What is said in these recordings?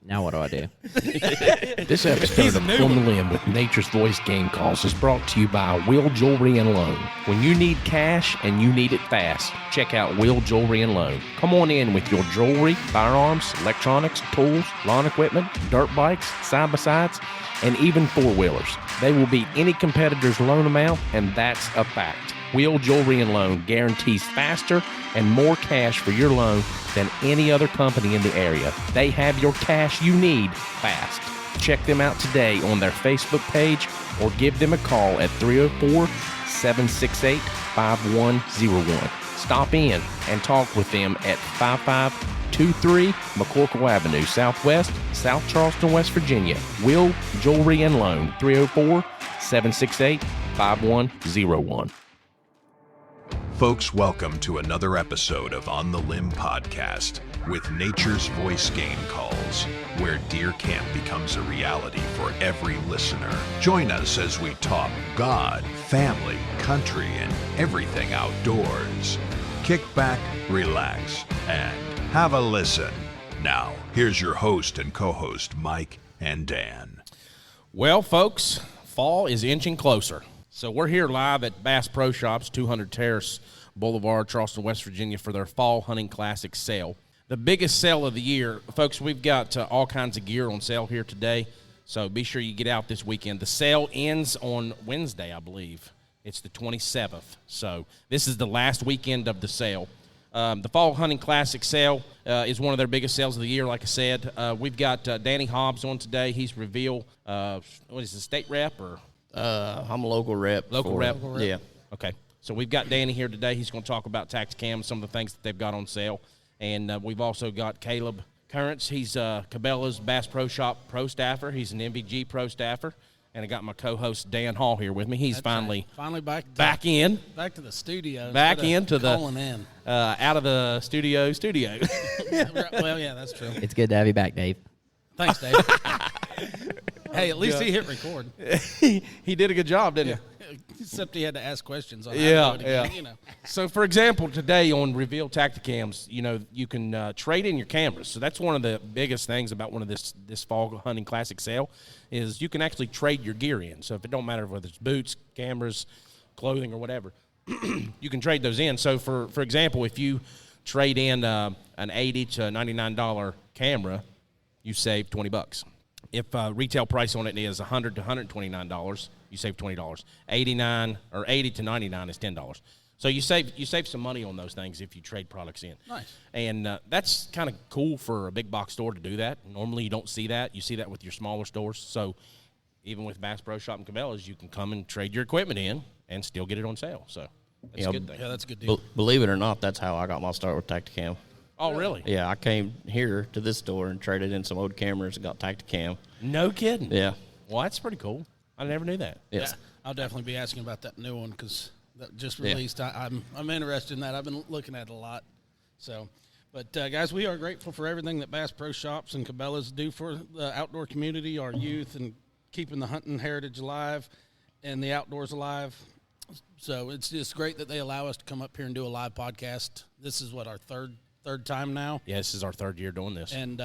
Now what do I do? This episode of On the Limb with Nature's Voice Game Calls is brought to you by Will Jewelry and Loan. When you need cash and you need it fast, check out Will Jewelry and Loan. Come on in with your jewelry, firearms, electronics, tools, lawn equipment, dirt bikes, side-by-sides, and even four-wheelers. They will beat any competitor's loan amount, and that's a fact. Will Jewelry and Loan guarantees faster and more cash for your loan than any other company in the area. They have your cash you need fast. Check them out today on their Facebook page or give them a call at 304-768-5101. Stop in and talk with them at 5523 McCorkle Avenue, Southwest, South Charleston, West Virginia. Will Jewelry and Loan, 304-768-5101. Folks, welcome to another episode of On the Limb Podcast with Nature's Voice Game Calls, where deer camp becomes a reality for every listener. Join us as we talk God, family, country, and everything outdoors. Kick back, relax, and have a listen. Now, here's your host and co-host, Mike and Dan. Well, folks, fall is inching closer. So we're here live at Bass Pro Shops, 200 Terrace Boulevard, Charleston, West Virginia, for their Fall Hunting Classic sale. The biggest sale of the year. Folks, we've got all kinds of gear on sale here today, so be sure you get out this weekend. The sale ends on Wednesday, I believe. It's the 27th, so this is the last weekend of the sale. The Fall Hunting Classic sale is one of their biggest sales of the year, like I said. We've got Danny Hobbs on today. He's Reveal, what is the state rep or? I'm a local rep. Local rep? Yeah. Okay. So we've got Danny here today. He's going to talk about Tactacam, some of the things that they've got on sale. And we've also got Caleb Currents. He's Cabela's Bass Pro Shop pro staffer. He's an MVG pro staffer. And I got my co-host Dan Hall here with me. He's finally back in. Back to the studio. Back into the calling in. Out of the studio. Well, yeah, that's true. It's good to have you back, Dave. Thanks, Dave. Hey, at least he hit record. He did a good job, didn't he? Except he had to ask questions. On Yeah. You know. So, for example, today on Reveal Tactacams, you can trade in your cameras. So that's one of the biggest things about one of this Fall Hunting Classic sale is you can actually trade your gear in. So if it don't matter whether it's boots, cameras, clothing, or whatever, you can trade those in. So, for example, if you trade in an $80 to $99 camera, you save $20. If retail price on it is $100 to $129, you save $20. $80 to $99 is $10. So you save some money on those things if you trade products in. Nice. And that's kind of cool for a big box store to do that. Normally you don't see that. You see that with your smaller stores. So even with Bass Pro Shop and Cabela's, you can come and trade your equipment in and still get it on sale. So that's a good thing. Yeah, that's a good deal. Believe it or not, that's how I got my start with Tactacam. Oh, really? Yeah, I came here to this store and traded in some old cameras and got Tactacam. No kidding. Yeah. Well, that's pretty cool. I never knew that. Yeah. I'll definitely be asking about that new one because that just released. Yeah. I'm interested in that. I've been looking at it a lot. So, but guys, we are grateful for everything that Bass Pro Shops and Cabela's do for the outdoor community, our youth, and keeping the hunting heritage alive and the outdoors alive. So it's just great that they allow us to come up here and do a live podcast. This is what, our third time now. Yeah, this is our third year doing this. And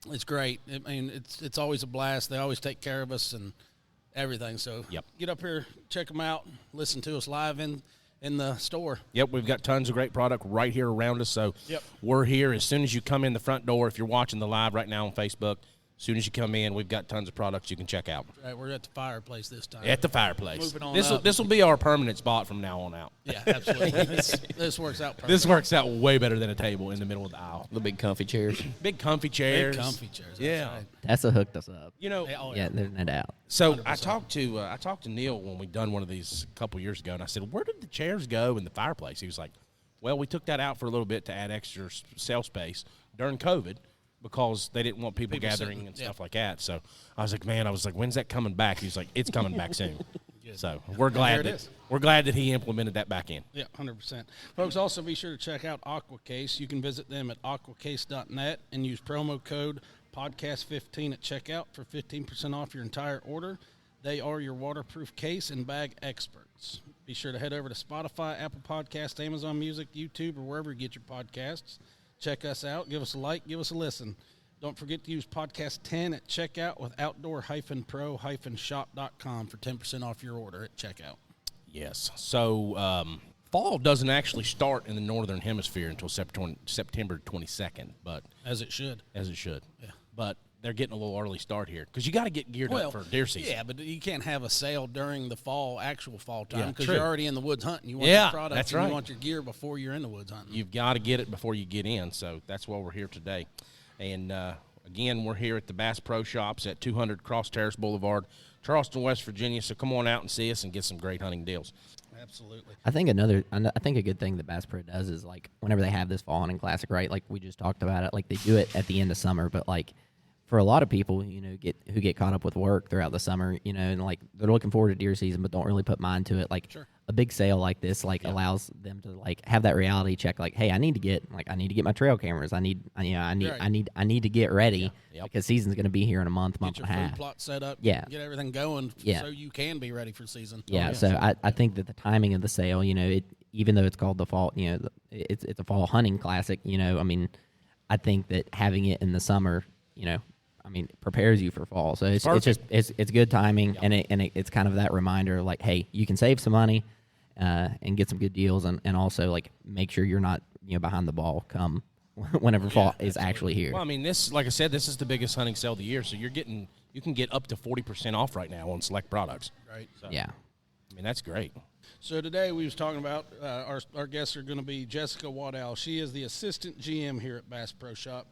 it's great. I mean, it's always a blast. They always take care of us and everything. So Get up here, check them out, listen to us live in the store. Yep, we've got tons of great product right here around us. So we're here as soon as you come in the front door. If you're watching the live right now on Facebook, as soon as you come in, we've got tons of products you can check out. Right, we're at the fireplace this time. At the fireplace. Moving on This will be our permanent spot from now on out. Yeah, absolutely. This works out perfect. This works out way better than a table in the middle of the aisle. The big comfy chairs. Big comfy chairs. Big comfy chairs. Yeah. Right. That's what hooked us up. Yeah, there's no doubt. So 100%. I talked to Neil when we done one of these a couple years ago, and I said, "Where did the chairs go in the fireplace?" He was like, "Well, we took that out for a little bit to add extra sale space during COVID." Because they didn't want people gathering sitting, and stuff like that. So I was like, when's that coming back? He's like, it's coming back soon. So we're glad that he implemented that back in. Yeah, 100%. Folks, also be sure to check out AquaCase. You can visit them at aquacase.net and use promo code podcast15 at checkout for 15% off your entire order. They are your waterproof case and bag experts. Be sure to head over to Spotify, Apple Podcasts, Amazon Music, YouTube, or wherever you get your podcasts. Check us out. Give us a like. Give us a listen. Don't forget to use podcast 10 at checkout with outdoor-pro-shop.com for 10% off your order at checkout. Yes. So fall doesn't actually start in the northern hemisphere until September 22nd, but As it should. Yeah. But they're getting a little early start here because you got to get geared up for deer season. Yeah, but you can't have a sale during the actual fall time Yeah, because true. you're already in the woods hunting. You want Yeah, your product that's and right. you want your gear before you're in the woods hunting. You've got to get it before you get in, so that's why we're here today. And, again, we're here at the Bass Pro Shops at 200 Cross Terrace Boulevard, Charleston, West Virginia, so come on out and see us and get some great hunting deals. Absolutely. I think a good thing that Bass Pro does is, like, whenever they have this fall hunting classic, right, like we just talked about it, like they do it at the end of summer, but, like, for a lot of people, you know, who get caught up with work throughout the summer, you know, and like they're looking forward to deer season, but don't really put mind to it. Like a big sale like this, like allows them to like have that reality check. Like, hey, I need to get my trail cameras. I need to get ready because season's going to be here in a month and a half. Get your food plot set up. Yeah. Get everything going so you can be ready for season. Yeah. So I think that the timing of the sale, you know, even though it's called the fall, you know, it's a fall hunting classic. You know, I mean, I think that having it in the summer, you know, I mean, prepares you for fall. So it's just good timing, and it's kind of that reminder, like, hey, you can save some money and get some good deals, and also like make sure you're not behind the ball come whenever fall is actually here. Well, I mean, this, like I said, this is the biggest hunting sale of the year, so you can get up to 40% off right now on select products. Right. So, yeah. I mean, that's great. So today we was talking about our guests are going to be Jessica Waddell. She is the assistant GM here at Bass Pro Shop,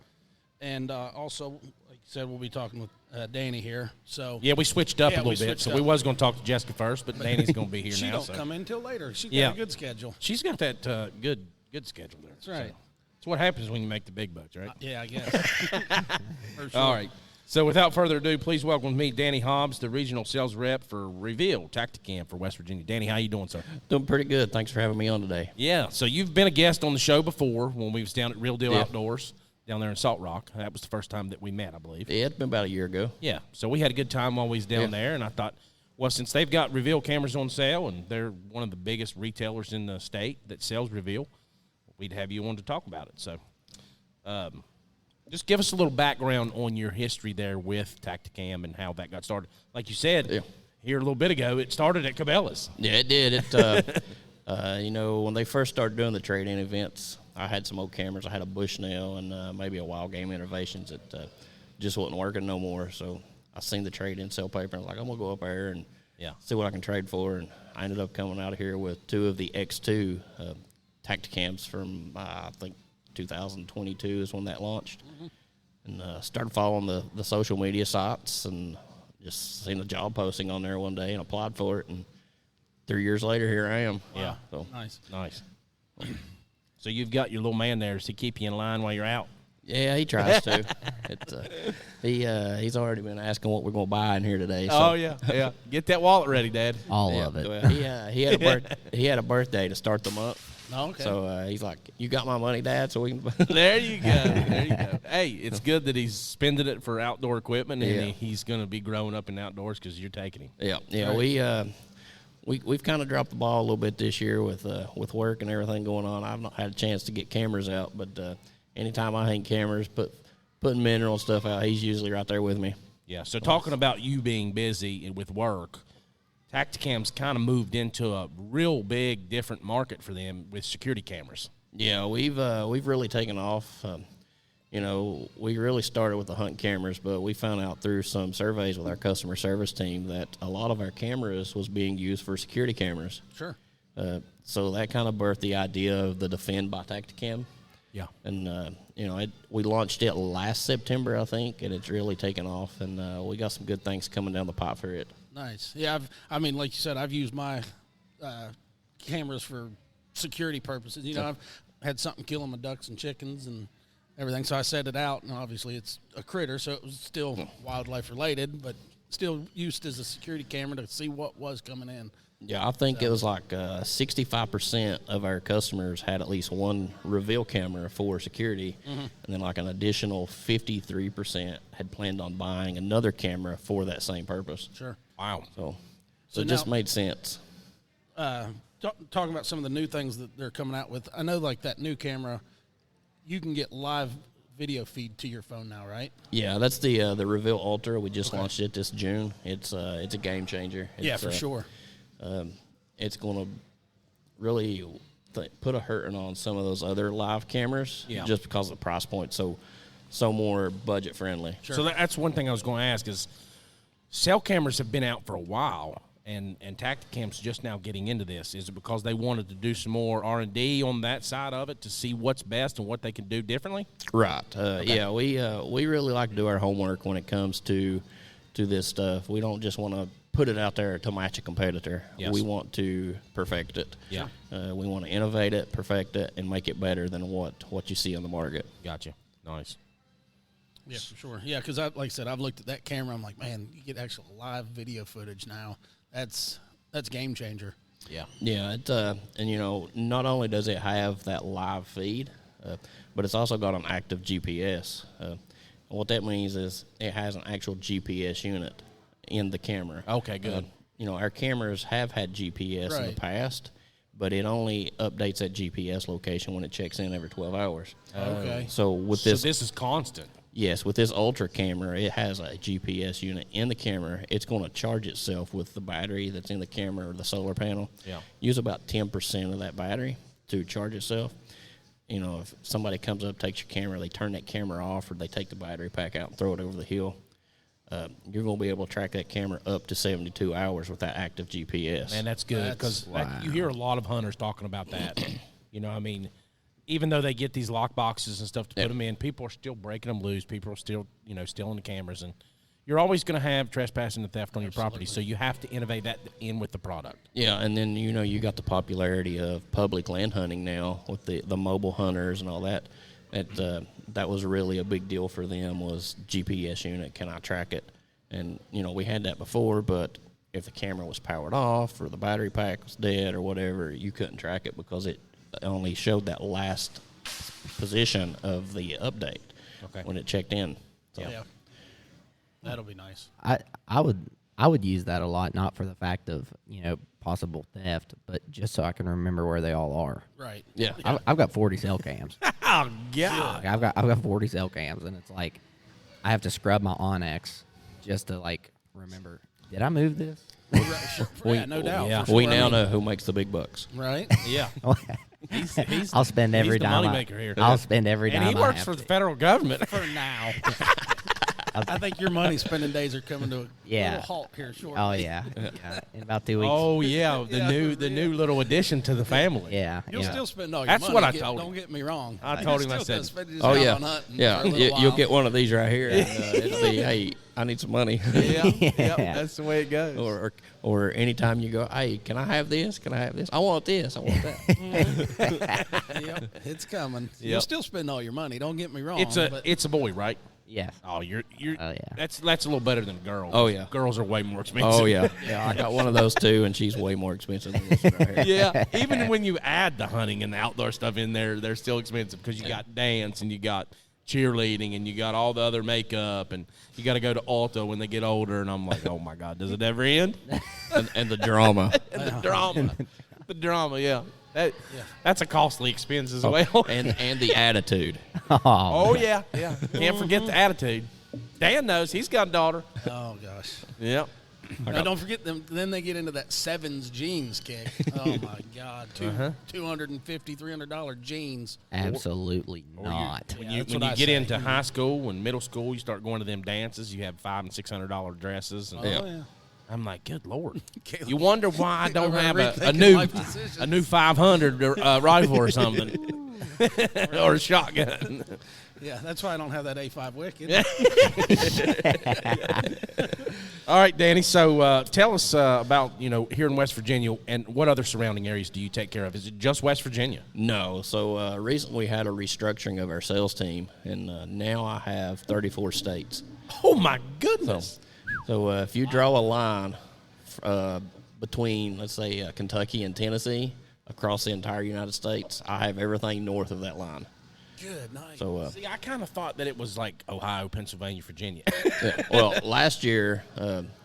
and also, like you said, we'll be talking with Danny here. So yeah, we switched up a little bit. So we was going to talk to Jessica first, but Danny's going to be here she now. She don't come in until later. She's got Yeah. a good schedule. She's got that good schedule there. That's right. So that's what happens when you make the big bucks, right? Yeah, I guess. For sure. All right. So without further ado, please welcome me, Danny Hobbs, the regional sales rep for Reveal Tacticam for West Virginia. Danny, how you doing, sir? Doing pretty good. Thanks for having me on today. Yeah. So you've been a guest on the show before when we was down at Real Deal Outdoors down there in Salt Rock. That was the first time that we met, I believe. Yeah, it's been about a year ago. Yeah. So we had a good time while we was down there, and I thought, well, since they've got Reveal cameras on sale and they're one of the biggest retailers in the state that sells Reveal, we'd have you on to talk about it. So just give us a little background on your history there with Tacticam and how that got started. Like you said here a little bit ago, it started at Cabela's. Yeah, it did. It, when they first started doing the trade-in events, I had some old cameras. I had a Bushnell and maybe a Wild Game Innovations that just wasn't working no more. So I seen the trade-in sale paper, and I was like, I'm going to go up there and see what I can trade for. And I ended up coming out here with 2 of the X2 Tacticams from, I think, 2022 is when that launched. And started following the social media sites and just seen the job posting on there one day and applied for it. And 3 years later, here I am. Yeah. So Nice. So you've got your little man there. Does he keep you in line while you're out? yeah, he tries to. He's already been asking what we're going to buy in here today. So. Oh, yeah. Get that wallet ready, Dad. All of it. Well, he had a birthday to start the month. Oh, okay. So he's like, "You got my money, Dad?" So we can. There you go. Hey, it's good that he's spending it for outdoor equipment, and he's going to be growing up in outdoors because you're taking him. Yeah. Right. We've kind of dropped the ball a little bit this year with work and everything going on. I've not had a chance to get cameras out, but anytime I hang cameras, putting mineral stuff out, he's usually right there with me. Yeah. So talking about you being busy and with work, Tacticam's kind of moved into a real big different market for them with security cameras. Yeah, we've really taken off. We really started with the hunt cameras, but we found out through some surveys with our customer service team that a lot of our cameras was being used for security cameras. Sure. So that kind of birthed the idea of the Defend by Tacticam. Yeah. And, we launched it last September, I think, and it's really taken off, and we got some good things coming down the pipe for it. Nice. Yeah, like you said, I've used my cameras for security purposes. I've had something killing my ducks and chickens and everything, so I set it out, and obviously it's a critter, so it was still wildlife related, but still used as a security camera to see what was coming in. Yeah, I think it was like 65% of our customers had at least one Reveal camera for security, and then like an additional 53% had planned on buying another camera for that same purpose. Sure. Wow. So it just made sense. Talking about some of the new things that they're coming out with, I know like that new camera, you can get live video feed to your phone now, right? Yeah, that's the Reveal Ultra. We just launched it this June. It's a game changer. Yeah, for sure. It's going to really put a hurting on some of those other live cameras, just because of the price point. So more budget friendly. So that's one thing I was going to ask is, cell cameras have been out for a while, and Tacticam's just now getting into this. Is it because they wanted to do some more R&D on that side of it to see what's best and what they can do differently? Right. Yeah, we really like to do our homework when it comes to this stuff. We don't just want to put it out there to match a competitor. Yes. We want to perfect it. Yeah. We want to innovate it, perfect it, and make it better than what you see on the market. Gotcha. Nice. Yeah, for sure. Yeah, because like I said, I've looked at that camera. I'm like, man, you get actual live video footage now. That's game changer. Yeah. Yeah, and not only does it have that live feed, but it's also got an active GPS. And what that means is it has an actual GPS unit in the camera. Okay, good. Our cameras have had GPS in the past, but it only updates that GPS location when it checks in every 12 hours. Okay. So this is constant. Yes, with this Ultra camera, it has a GPS unit in the camera. It's going to charge itself with the battery that's in the camera or the solar panel. Yeah. Use about 10% of that battery to charge itself. If somebody comes up, takes your camera, they turn that camera off, or they take the battery pack out and throw it over the hill, you're going to be able to track that camera up to 72 hours with that active GPS. Man, that's good, because you hear a lot of hunters talking about that. Even though they get these lock boxes and stuff to put them in, people are still breaking them loose. People are still, stealing the cameras. And you're always going to have trespassing and theft on your property, so you have to innovate that in with the product. Yeah, and then, you got the popularity of public land hunting now with the mobile hunters and all that. That was really a big deal for them, was GPS unit, can I track it? And, we had that before, but if the camera was powered off or the battery pack was dead or whatever, you couldn't track it because it only showed that last position of the update when it checked in. So. Yeah. That'll be nice. I would use that a lot, not for the fact of possible theft, but just so I can remember where they all are. Right. Yeah. I've got 40 cell cams. Oh, yeah. Like, I've got 40 cell cams, and it's like I have to scrub my Onyx just to remember. Did I move this? No doubt. Yeah. For sure. We now know who makes the big bucks. Right. Yeah. He's I'll spend every he's the dime. moneymaker here. I'll spend every dime. And he I works have for to. the federal government. For now. I think your money spending days are coming to a little halt here shortly. Oh yeah. In about 2 weeks. Oh, yeah. The new little addition to the family. Yeah. You'll yeah. still spend all your That's money. what I told him. Don't get me wrong. I told him, I You're still said, gonna spend his Oh, time yeah. on hunting Yeah. for a little You'll while. get one of these right here. And, it'll be, hey, I need some money. Yeah. That's the way it goes. Or anytime you go, hey, can I have this? Can I have this? I want this. I want that. Yep, it's coming. Yep. You'll still spend all your money. Don't get me wrong. but It's a boy, right? Yes. Oh, you're. Oh, yeah. That's a little better than girls. Oh, yeah. Girls are way more expensive. Oh, yeah. Yeah, I got one of those, too, and she's way more expensive than this one right here. Yeah. Even when you add the hunting and the outdoor stuff in there, they're still expensive because you got dance and you got cheerleading and you got all the other makeup and you got to go to Alta when they get older. And I'm like, oh my God, does it ever end? And the drama. And the drama. The drama, yeah. That's a costly expense as well. and the attitude. Oh, yeah. Can't forget the attitude. Dan knows. He's got a daughter. oh gosh. Yep. Now, don't forget them. Then they get into that Sevens jeans kick. Oh my God, $250, $300 jeans. Absolutely not. When Yeah, you that's when what you I get say. into high school and middle school, you start going to them dances. You have $500 and $600 dresses. And Oh yeah. I'm like, good Lord. Caleb, You wonder why I don't Over have a rethinking life decisions. new 500 rifle or something, or a shotgun. Yeah, that's why I don't have that A5 Wicked. All right, Danny. So tell us about here in West Virginia and what other surrounding areas do you take care of? Is it just West Virginia? No. So recently we had a restructuring of our sales team, and now I have 34 states. Oh my goodness! So if you draw a line between, let's say, Kentucky and Tennessee across the entire United States, I have everything north of that line. Good night. So See, I kind of thought that it was like Ohio, Pennsylvania, Virginia. yeah. Well, last year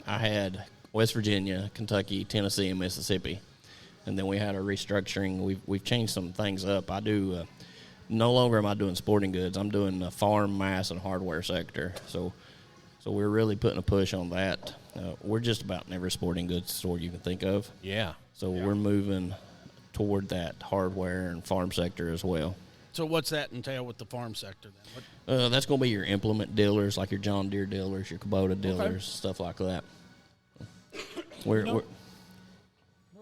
I had West Virginia, Kentucky, Tennessee, and Mississippi, and then we had a restructuring. We've changed some things up. I do no longer am I doing sporting goods. I'm doing the farm, mass, and hardware sector. So we're really putting a push on that. We're just about in every sporting goods store you can think of. Yeah. So we're moving toward that hardware and farm sector as well. So what's that entail with the farm sector then? That's going to be your implement dealers, like your John Deere dealers, your Kubota dealers, stuff like that.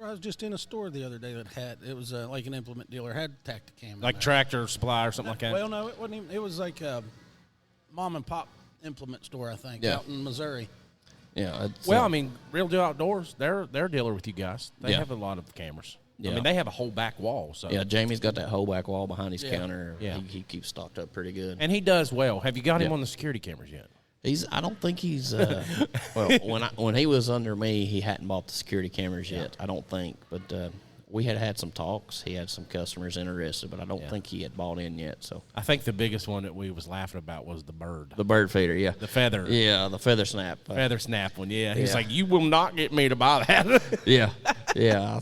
I was just in a store the other day that had, it was like an implement dealer, had Tacticam. Like Tractor Supply or something like that? Well, no, it wasn't even, it was like a mom and pop implement store, I think, out in Missouri. Yeah. Well, I mean, Real Deal Outdoors, they're a dealer with you guys. They have a lot of cameras. Yeah. I mean, they have a whole back wall. So yeah, Jamie's got that whole back wall behind his counter. Yeah. He keeps stocked up pretty good. And he does well. Have you got him on the security cameras yet? I don't think he's. Well, when he was under me, he hadn't bought the security cameras yet. I don't think, but we had some talks. He had some customers interested, but I don't think he had bought in yet. So I think the biggest one that we was laughing about was the bird, the bird feeder, the feather, the feather snap, feather snap one. Yeah, he's like, you will not get me to buy that. yeah.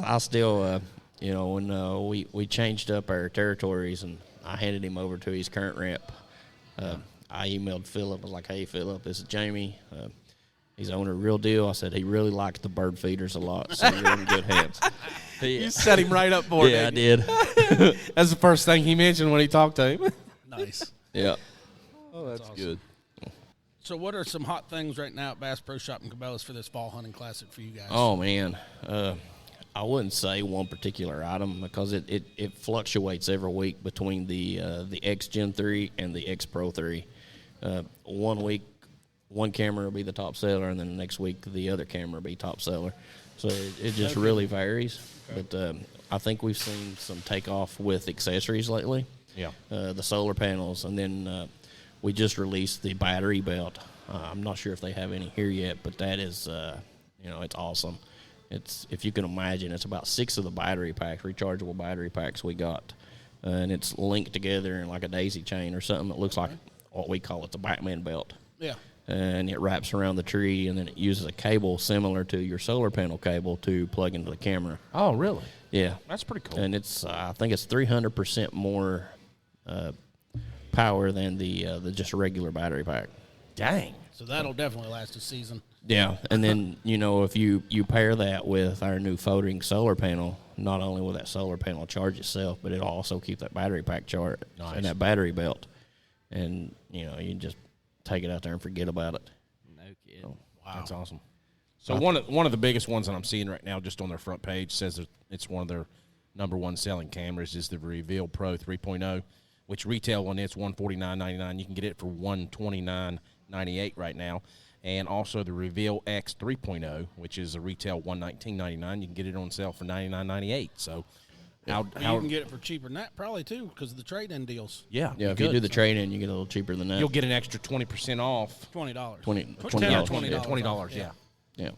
I still, when we changed up our territories and I handed him over to his current rep. I emailed Philip. I was like, hey, Philip, this is Jamie. He's the owner of Real Deal. I said he really liked the bird feeders a lot, so you're in good hands. You set him right up for it. Yeah, I did. That's the first thing he mentioned when he talked to him. Nice. Yeah. Oh, that's awesome. Good. So what are some hot things right now at Bass Pro Shop and Cabela's for this fall hunting classic for you guys? Oh, man. I wouldn't say one particular item because it fluctuates every week between the X Gen 3 and the X Pro 3. 1 week, one camera will be the top seller, and then the next week the other camera will be top seller. So it just really varies. Okay. But I think we've seen some takeoff with accessories lately. Yeah. The solar panels, and then we just released the battery belt. I'm not sure if they have any here yet, but that is, it's awesome. It's, if you can imagine, it's about 6 of the battery packs, rechargeable battery packs we got, and it's linked together in like a daisy chain or something that looks like what we call it the Batman belt. Yeah. And it wraps around the tree, and then it uses a cable similar to your solar panel cable to plug into the camera. Oh, really? Yeah. That's pretty cool. And it's, I think it's 300% more power than the just regular battery pack. Dang. So that'll definitely last a season. Yeah, and then, if you pair that with our new floating solar panel, not only will that solar panel charge itself, but it'll also keep that battery pack charged and that battery belt. And, you can just take it out there and forget about it. No kid. So, wow. That's awesome. So one of the biggest ones that I'm seeing right now just on their front page says that it's one of their number one selling cameras is the Reveal Pro 3.0, which retail on it's $149.99. You can get it for $129.98 right now. And also the Reveal X 3.0, which is a retail $119.99. You can get it on sale for $99.98. So you can get it for cheaper than that probably too because of the trade-in deals. Yeah. If you do the trade-in, you get a little cheaper than that. You'll get an extra 20% off. $20. $20. Yeah. Yeah.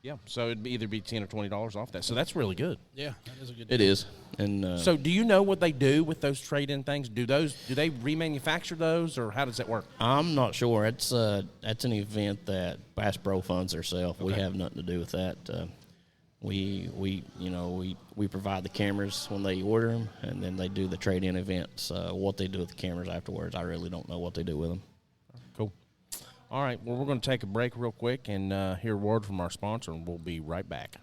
Yeah, so it'd either be $10 or $20 off that. So that's really good. Yeah, that is a good deal. It is. And so do you know what they do with those trade-in things? Do they remanufacture those, or how does that work? I'm not sure. That's an event that Bass Pro funds themselves. We have nothing to do with that. We provide the cameras when they order them, and then they do the trade-in events. What they do with the cameras afterwards, I really don't know what they do with them. Cool. All right, well, we're going to take a break real quick and hear a word from our sponsor, and we'll be right back.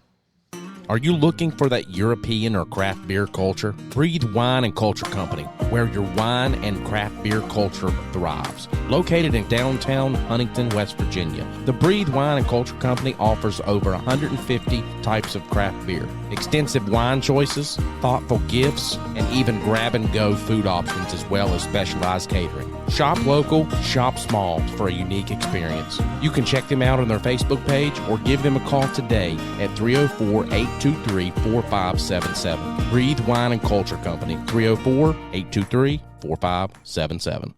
Are you looking for that European or craft beer culture? Breathe Wine and Culture Company, where your wine and craft beer culture thrives. Located in downtown Huntington, West Virginia, the Breathe Wine and Culture Company offers over 150 types of craft beer, extensive wine choices, thoughtful gifts, and even grab-and-go food options as well as specialized catering. Shop local, shop small for a unique experience. You can check them out on their Facebook page or give them a call today at 304-823-4577. Breathe Wine and Culture Company, 304-823-4577.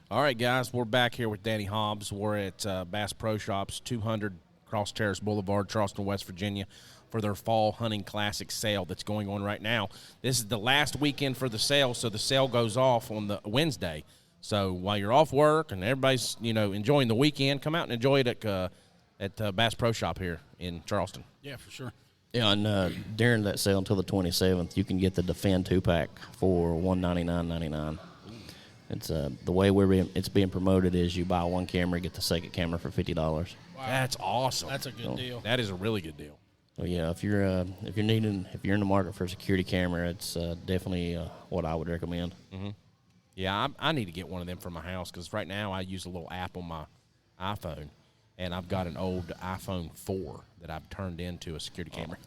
All right, guys, we're back here with Danny Hobbs. We're at Bass Pro Shops, 200 Cross Terrace Boulevard, Charleston, West Virginia, for their Fall Hunting Classic sale that's going on right now. This is the last weekend for the sale, so the sale goes off on the Wednesday. So while you're off work and everybody's enjoying the weekend, come out and enjoy it at Bass Pro Shop here in Charleston. Yeah, for sure. Yeah, and during that sale until the 27th, you can get the Defend 2-pack for $199.99. It's the way it's being promoted is you buy one camera, get the second camera for $50. Wow. That's awesome. That's a good deal. That is a really good deal. So yeah, if you're in the market for a security camera, it's definitely what I would recommend. Mm-hmm. Yeah, I need to get one of them for my house because right now I use a little app on my iPhone, and I've got an old iPhone 4 that I've turned into a security camera.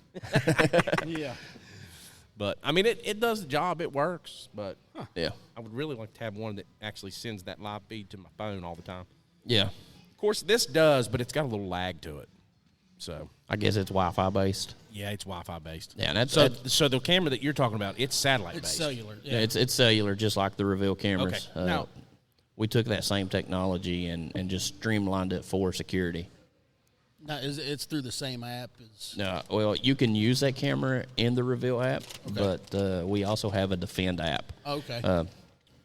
Yeah. But, I mean, it does the job. It works. But Yeah. I would really like to have one that actually sends that live feed to my phone all the time. Yeah. Of course, this does, but it's got a little lag to it. So I guess it's Wi-Fi based. yeah, it's Wi-Fi based. Yeah, and so the camera that you're talking about, it's satellite It's based. cellular. Yeah, it's cellular, just like the Reveal cameras. Okay. Now- we took that same technology and just streamlined it for security. Now, it's through the same app as. No, well, you can use that camera in the Reveal app, but we also have a Defend app. Okay.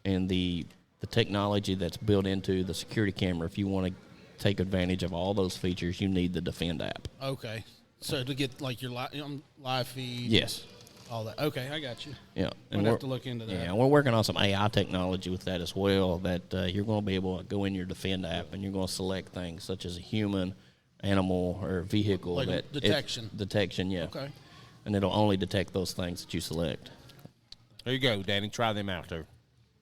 And the technology that's built into the security camera, if you want to take advantage of all those features, you need the Defend app. Okay. So to get like your live feed. Yes. All that. Okay, I got you. Yeah. We'll have to look into that. Yeah, and we're working on some AI technology with that as well, that you're going to be able to go in your Defend app and you're going to select things such as a human, animal, or vehicle. Like that detection. Detection, yeah. Okay. And it'll only detect those things that you select. There you go, Danny. Try them out there.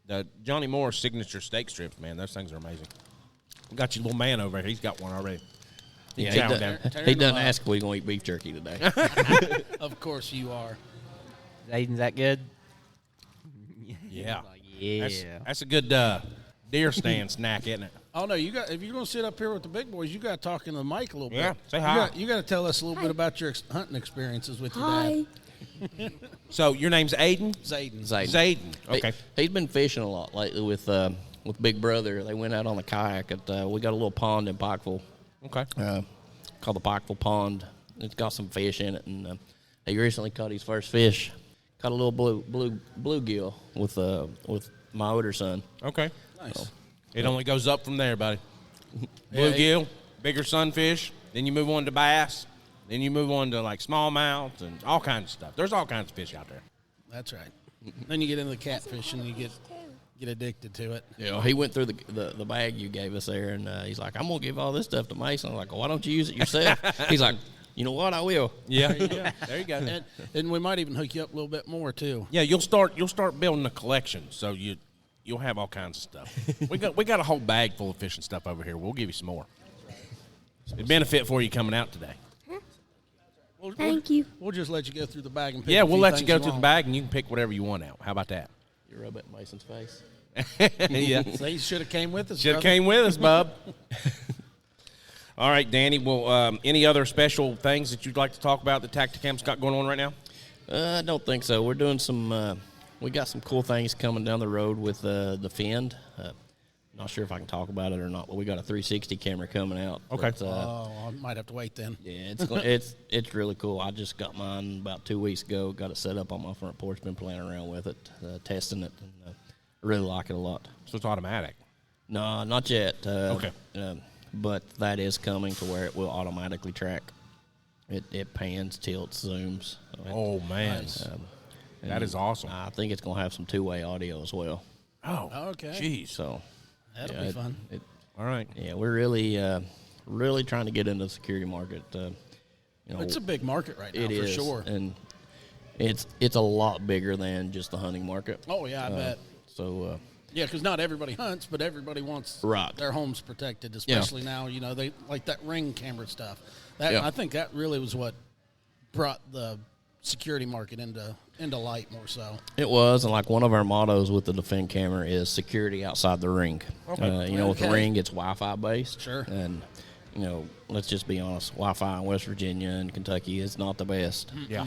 The Johnny Moore's signature steak strips, man. Those things are amazing. We got your little man over here. He's got one already. Yeah, chowing down. he doesn't ask if we're going to eat beef jerky today. Of course you are. Aiden's that good? Yeah. Like, yeah. That's a good deer stand snack, isn't it? Oh no, if you're gonna sit up here with the big boys, you got to talk in the mic a little Yeah, bit. say hi. You got to tell us a little bit about your hunting experiences with your Hi. dad. So your name's Aiden? Zayden. Zayden. Okay. He's been fishing a lot lately with Big Brother. They went out on the kayak. We got a little pond in Pikeville Okay. called the Pikeville Pond. It's got some fish in it, and he recently caught his first fish. Caught a little bluegill with my older son. Okay. Nice. It only goes up from there, buddy. Bluegill, bigger sunfish, then you move on to bass, then you move on to like smallmouth and all kinds of stuff. There's all kinds of fish out there. That's right. Then you get into the catfish and you get addicted to it. Yeah, he went through the bag you gave us there, and he's like, "I'm gonna give all this stuff to Mason." I'm like, "Why don't you use it yourself?" He's like, "You know what? I will." Yeah. There you go. And we might even hook you up a little bit more too. Yeah, you'll start building a collection, so you'll have all kinds of stuff. we got a whole bag full of fishing stuff over here. We'll give you some more. It'd benefit for you coming out today. Thank you. We'll just let you go through the bag and pick Yeah, a we'll few let you things go through the want. bag and you can pick whatever you want out. How about that? You rub it in Mason's face. Yeah. So you should have came with us. Should have brother. came with us, bub. All right, Danny. Well, any other special things that you'd like to talk about that Tacticam's got going on right now? I don't think so. We're doing some. We got some cool things coming down the road with the Fend. Not sure if I can talk about it or not, but we got a 360 camera coming out. Okay. But, Oh, I might have to wait then. yeah, it's really cool. I just got mine about 2 weeks ago. Got it set up on my front porch. Been playing around with it, testing it, and I really like it a lot. So it's automatic. No, not yet. Okay. But that is coming to where it will automatically track. It pans, tilts, zooms. Oh man, that is awesome. I think it's going to have some two-way audio as well. Oh, Okay. Jeez. So That'll yeah, be fun. All right. Yeah, we're really trying to get into the security market. It's a big market right now, It for is, sure. and it's a lot bigger than just the hunting market. Oh, yeah, I bet. So Yeah, because not everybody hunts, but everybody wants Right. their homes protected, especially now. You know, they like that Ring camera stuff. That Yeah. I think that really was what brought the security market into light more so. it was, and like one of our mottos with the Defend camera is security outside the ring. Okay. With the Okay. ring, it's Wi-Fi based. Sure. And let's just be honest, Wi-Fi in West Virginia and Kentucky is not the best. Yeah.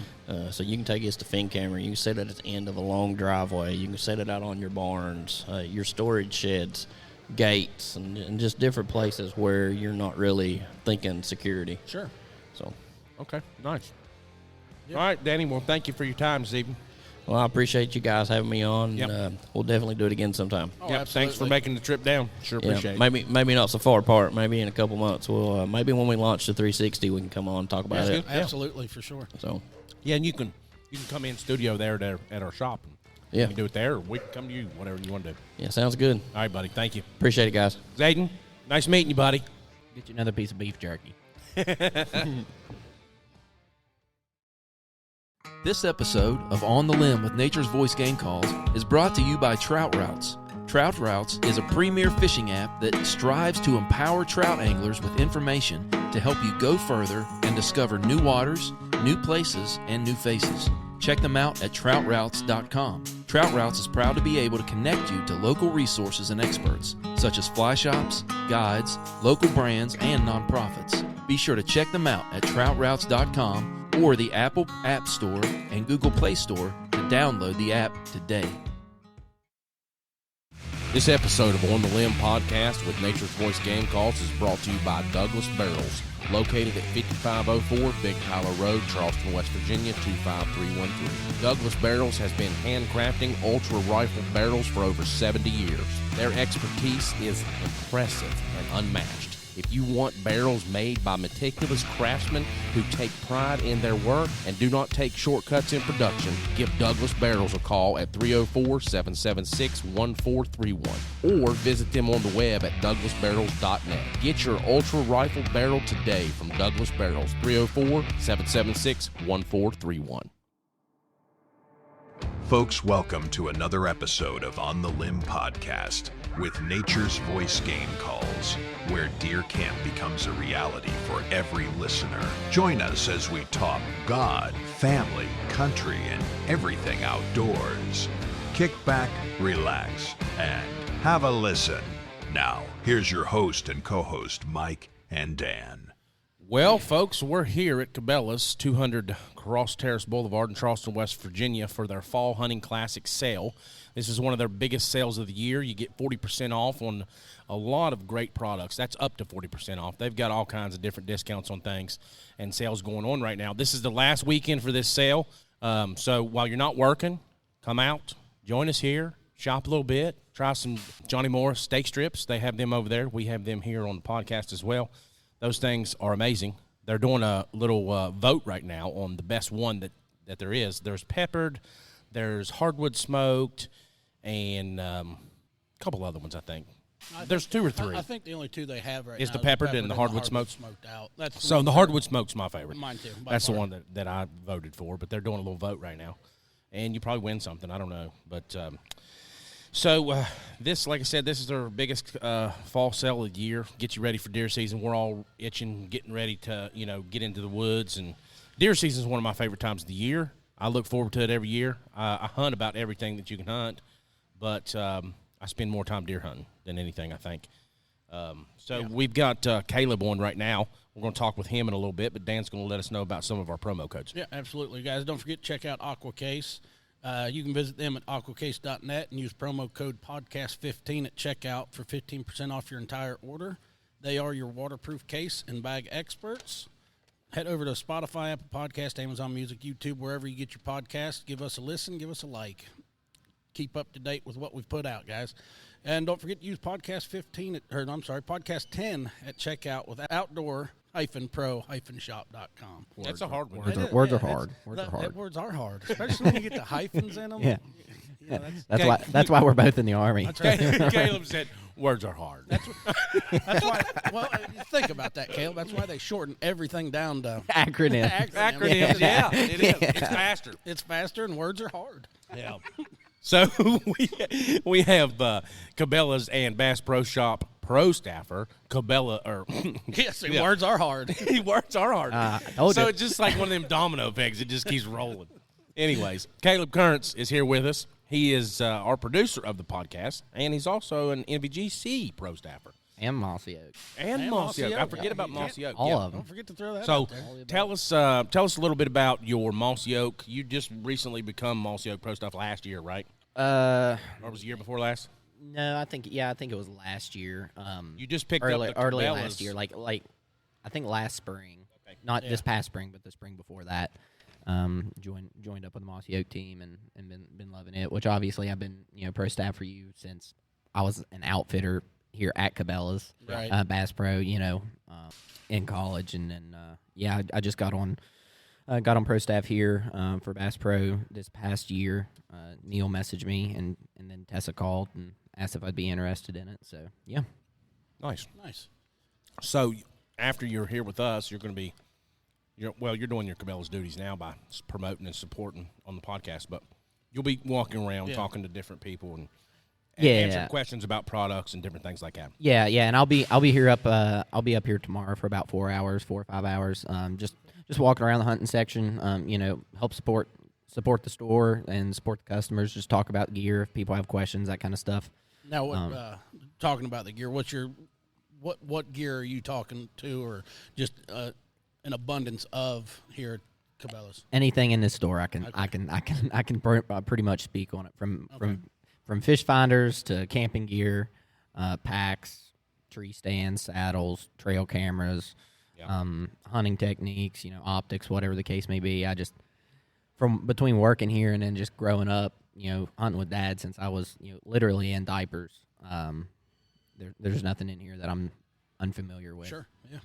So you can take this Defend camera, you can set it at the end of a long driveway, you can set it out on your barns, your storage sheds, gates, and just different places where you're not really thinking security. Sure. So Okay. Nice. All right, Danny. Well, thank you for your time this evening. Well, I appreciate you guys having me on. Yep. We'll definitely do it again sometime. Oh, Yep, thanks for making the trip down. Sure Yeah, appreciate it. maybe not so far apart. Maybe in a couple months. We'll maybe when we launch the 360, we can come on and talk about it. Absolutely, for sure. So Yeah, and you can come in studio there at our shop. Yeah. You can do it there, or we can come to you, whatever you want to do. yeah, sounds good. All right, buddy. Thank you. Appreciate it, guys. Zayden, nice meeting you, buddy. Get you another piece of beef jerky. This episode of On the Limb with Nature's Voice Game Calls is brought to you by Trout Routes. Trout Routes is a premier fishing app that strives to empower trout anglers with information to help you go further and discover new waters, new places, and new faces. Check them out at troutroutes.com. Trout Routes is proud to be able to connect you to local resources and experts, such as fly shops, guides, local brands, and nonprofits. Be sure to check them out at troutroutes.com or the Apple App Store and Google Play Store to download the app today. This episode of On the Limb podcast with Nature's Voice Game Calls is brought to you by Douglas Barrels, located at 5504 Big Tyler Road, Charleston, West Virginia, 25313. Douglas Barrels has been handcrafting ultra rifle barrels for over 70 years. Their expertise is impressive and unmatched. If you want barrels made by meticulous craftsmen who take pride in their work and do not take shortcuts in production, give Douglas Barrels a call at 304-776-1431 or visit them on the web at douglasbarrels.net. Get your ultra rifle barrel today from Douglas Barrels, 304-776-1431. Folks, welcome to another episode of On the Limb podcast with Nature's Voice Game Calls, where deer camp becomes a reality for every listener. Join us as we talk God, family, country, and everything outdoors. Kick back, relax, and have a listen. Now, here's your host and co-host, Mike and Dan. Well, folks, we're here at Cabela's, 200 Cross Terrace Boulevard in Charleston, West Virginia, for their Fall Hunting Classic sale. This is one of their biggest sales of the year. You get 40% off on a lot of great products. That's up to 40% off. They've got all kinds of different discounts on things and sales going on right now. This is the last weekend for this sale. So while you're not working, come out, join us here, shop a little bit, try some Johnny Morris steak strips. They have them over there. We have them here on the podcast as well. Those things are amazing. They're doing a little vote right now on the best one that there is. There's peppered, there's hardwood smoked, and a couple other ones, I think. There's two or three. I think the only two they have right Is now the peppered and the hardwood smoked? Out. That's So the hardwood smoke's my favorite. Mine too. That's the one that I voted for, but they're doing a little vote right now. And you probably win something. I don't know. But so this, like I said, this is our biggest fall sale of the year. Get you ready for deer season. We're all itching, getting ready to, get into the woods. And deer season is one of my favorite times of the year. I look forward to it every year. I hunt about everything that you can hunt, but I spend more time deer hunting than anything, I think. We've got Caleb on right now. We're going to talk with him in a little bit, but Dan's going to let us know about some of our promo codes. Yeah, absolutely, guys. Don't forget to check out AquaCase. You can visit them at aquacase.net and use promo code podcast15 at checkout for 15% off your entire order. They are your waterproof case and bag experts. Head over to Spotify, Apple Podcast, Amazon Music, YouTube, wherever you get your podcast. Give us a listen, give us a like. Keep up to date with what we've put out, guys. And don't forget to use podcast10 at checkout with outdoor-pro-shop.com. That's a hard one. Words are hard. Words are hard, especially when you get the hyphens in them. Yeah. That's That's why we're both in the Army. That's right. Caleb said, words are hard. That's why. Well, think about that, Caleb. That's why they shorten everything down to Acronym. Acronyms, yeah, it is. It's faster. It's faster, and words are hard. Yeah. So we have Cabela's and Bass Pro Shop Pro staffer, Cabela, or yes, words are hard. Words are hard. Told So you. it's just like one of them domino pegs. It just keeps rolling. Anyways, Caleb Currents is here with us. He is our producer of the podcast, and he's also an NVGC Pro staffer. And Mossy Oak. And Mossy Oak. I forget about Mossy Oak. All of them. Don't forget to throw that So out there. tell us a little bit about your Mossy Oak. You just recently become Mossy Oak Pro Staff last year, right? Or was it the year before last? No, I think it was last year. You just picked early up the last Cabela's. year, like I think last spring. Okay. Not this past spring, but the spring before that. Joined up with the Mossy Oak team and been loving it. Which obviously I've been pro staff for you since I was an outfitter here at Cabela's, right. Bass Pro, in college, and then I just got on pro staff here for Bass Pro this past year. Neil messaged me, and then Tessa called and asked if I'd be interested in it. So yeah, nice. So after you're here with us, you're going to be, you're doing your Cabela's duties now by promoting and supporting on the podcast, but you'll be walking around talking to different people and answering questions about products and different things like that. Yeah, and I'll be here I'll be up here tomorrow for about 4 or 5 hours. Just walking around the hunting section. Help support the store and support the customers. Just talk about gear if people have questions, that kind of stuff. Now, talking about the gear, what gear are you talking to, or just an abundance of here at Cabela's? Anything in this store, I can pretty much speak on it from fish finders to camping gear, packs, tree stands, saddles, trail cameras, hunting techniques, optics, whatever the case may be. I just, from between working here and then just growing up, hunting with Dad since I was literally in diapers. There's nothing in here that I'm unfamiliar with. Sure, yeah.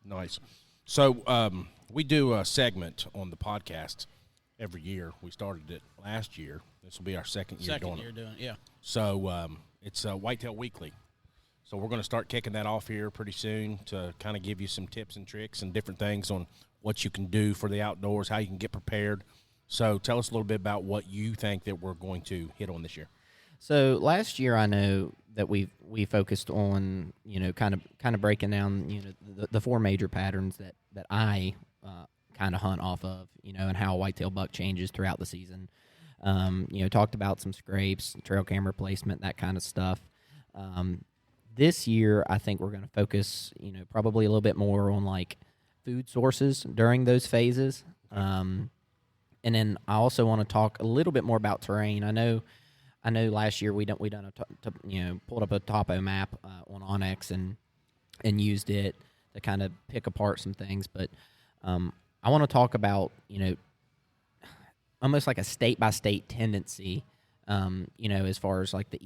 Nice. So we do a segment on the podcast every year. We started it last year. This will be our second year doing it. Yeah. So it's Whitetail Weekly. So we're going to start kicking that off here pretty soon to kind of give you some tips and tricks and different things on what you can do for the outdoors, how you can get prepared. So tell us a little bit about what you think that we're going to hit on this year. So last year, I know that we focused on kind of breaking down the four major patterns that I kind of hunt off of, and how a whitetail buck changes throughout the season. Talked about some scrapes, trail camera placement, that kind of stuff. This year, I think we're going to focus, probably a little bit more on like food sources during those phases. And then I also want to talk a little bit more about terrain. I know last year we pulled up a topo map on Onyx and used it to kind of pick apart some things, but I want to talk about almost like a state by state tendency, as far as like the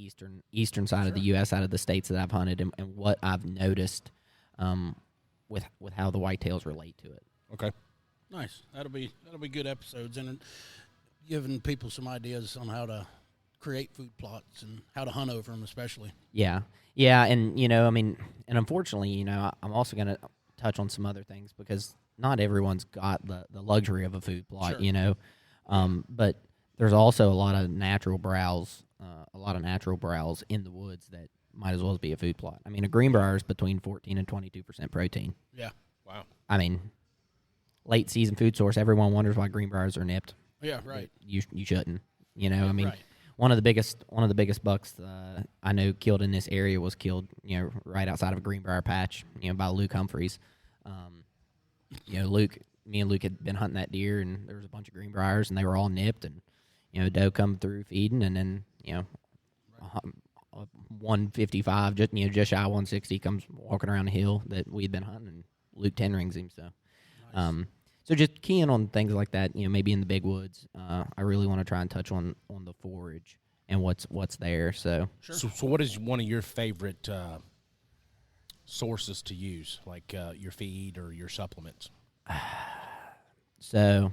eastern side of the U.S. out of the states that I've hunted and what I've noticed with how the whitetails relate to it. Okay. Nice. That'll be good episodes, and giving people some ideas on how to create food plots and how to hunt over them, especially. Yeah, and and unfortunately, I'm also going to touch on some other things because not everyone's got the luxury of a food plot, Sure. But there's also a lot of natural browse in the woods that might as well be a food plot. I mean, a greenbrier is between 14 and 22% protein. Yeah. Wow. I mean, late season food source. Everyone wonders why greenbriers are nipped. Yeah, right. You shouldn't. I mean, right. one of the biggest bucks I know killed in this area was killed, right outside of a greenbrier patch, by Luke Humphreys. Me and Luke had been hunting that deer, and there was a bunch of greenbriers, and they were all nipped, and doe come through feeding, and then 155, just shy of 160, comes walking around the hill that we'd been hunting, and Luke 10 rings him. So, Nice. So just keying on things like that, maybe in the big woods. I really want to try and touch on the forage and what's there. So, Sure. So what is one of your favorite sources to use, like your feed or your supplements? So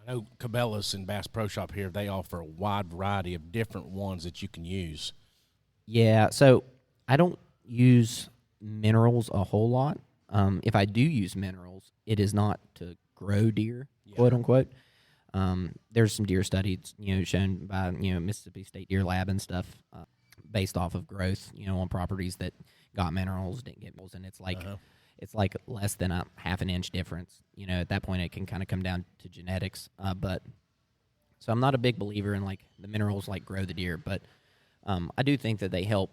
I know Cabela's and Bass Pro Shop here, they offer a wide variety of different ones that you can use. yeah, so I don't use minerals a whole lot. If I do use minerals, it is not to grow deer, quote unquote. There's some deer studies, shown by Mississippi State Deer Lab and stuff, based off of growth, on properties that got minerals, didn't get minerals, and it's like less than a half an inch difference. At that point, it can kind of come down to genetics. But so I'm not a big believer in like the minerals like grow the deer, but I do think that they help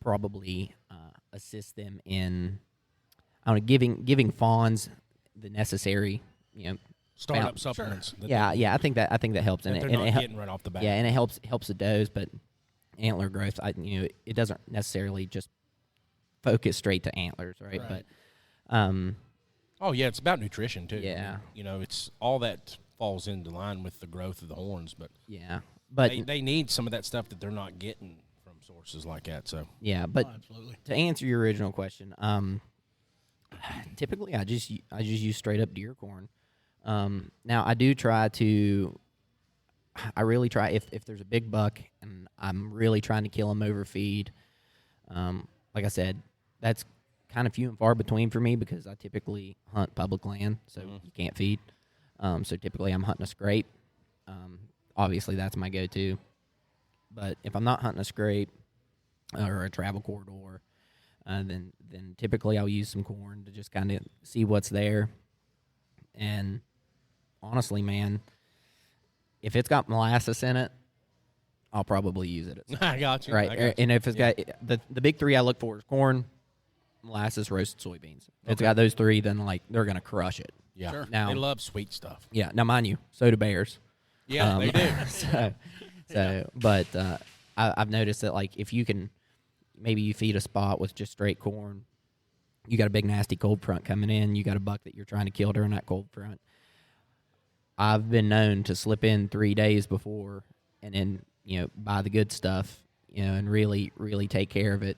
probably assist them in giving fawns the necessary Startup supplements. Sure. Yeah, I think that helps, And they're not getting right off the bat. Yeah, and it helps the does, but antler growth, it doesn't necessarily just focus straight to antlers, right? Right. But Oh, yeah, it's about nutrition, too. Yeah. You know, it's all that falls into line with the growth of the horns, but Yeah, but they need some of that stuff that they're not getting from sources like that. So yeah, but Absolutely. to answer your original question, typically I just use straight up deer corn. Now I do try to. I really try if there's a big buck and I'm really trying to kill him over feed. Like I said, that's kind of few and far between for me because I typically hunt public land, so you can't feed. So typically I'm hunting a scrape. Obviously that's my go-to. But if I'm not hunting a scrape or a travel corridor, then typically I'll use some corn to just kind of see what's there. And honestly, man, if it's got molasses in it, I'll probably use it. I got you. Right, I got you. and if it's got the big three I look for is corn, molasses, roasted soybeans. If it's got those three, then like they're gonna crush it. Yeah, Sure. Now they love sweet stuff. Yeah, now mind you, so do bears. Yeah, they do. But I've noticed that like if you can, maybe you feed a spot with just straight corn, you got a big nasty cold front coming in. You got a buck that you're trying to kill during that cold front. I've been known to slip in 3 days before, and then buy the good stuff, and really take care of it,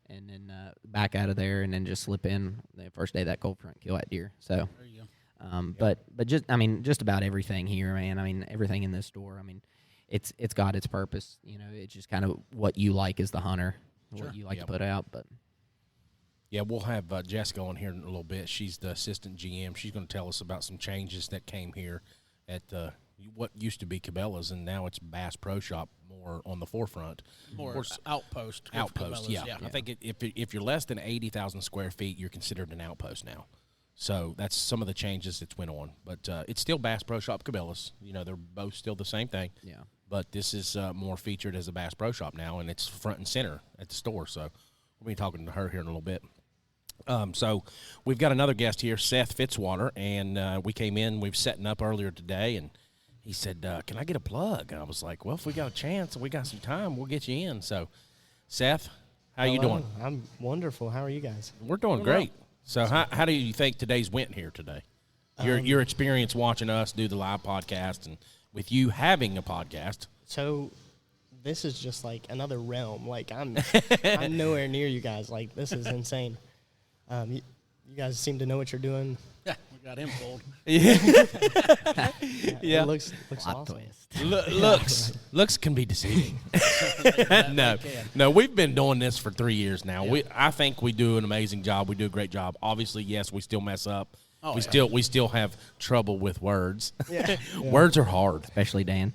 and then back out of there, and then just slip in the first day of that cold front, kill that deer. So. There you go. But just about everything here, man. I mean, everything in this store. I mean, it's got its purpose. It's just kind of what you like as the hunter, what you like to put out. But yeah, we'll have Jessica on here in a little bit. She's the assistant GM. She's going to tell us about some changes that came here at what used to be Cabela's, and now it's Bass Pro Shop more on the forefront. More Of course, outpost. of outpost. Cabela's, Yeah. I think if you're less than 80,000 square feet, you're considered an outpost now. So that's some of the changes that's went on. But it's still Bass Pro Shop Cabela's. They're both still the same thing. yeah, But this is more featured as a Bass Pro Shop now, and it's front and center at the store. So we'll be talking to her here in a little bit. So we've got another guest here, Seth Fitzwater, and we came in. We were setting up earlier today, and he said, can I get a plug? And I was like, well, if we got a chance and we got some time, we'll get you in. So, Seth, how you doing? I'm wonderful. How are you guys? We're doing great. So how do you think today's went here today? Your experience watching us do the live podcast and with you having a podcast. So this is just like another realm. Like I'm nowhere near you guys. Like this is insane. You guys seem to know what you're doing. Yeah, we got him pulled. Yeah. It looks awesome. Looks can be deceiving. No, we've been doing this for 3 years now. Yeah. I think we do an amazing job. We do a great job. Obviously, yes, we still mess up. Oh, We still have trouble with words. Yeah. Words are hard. especially Dan.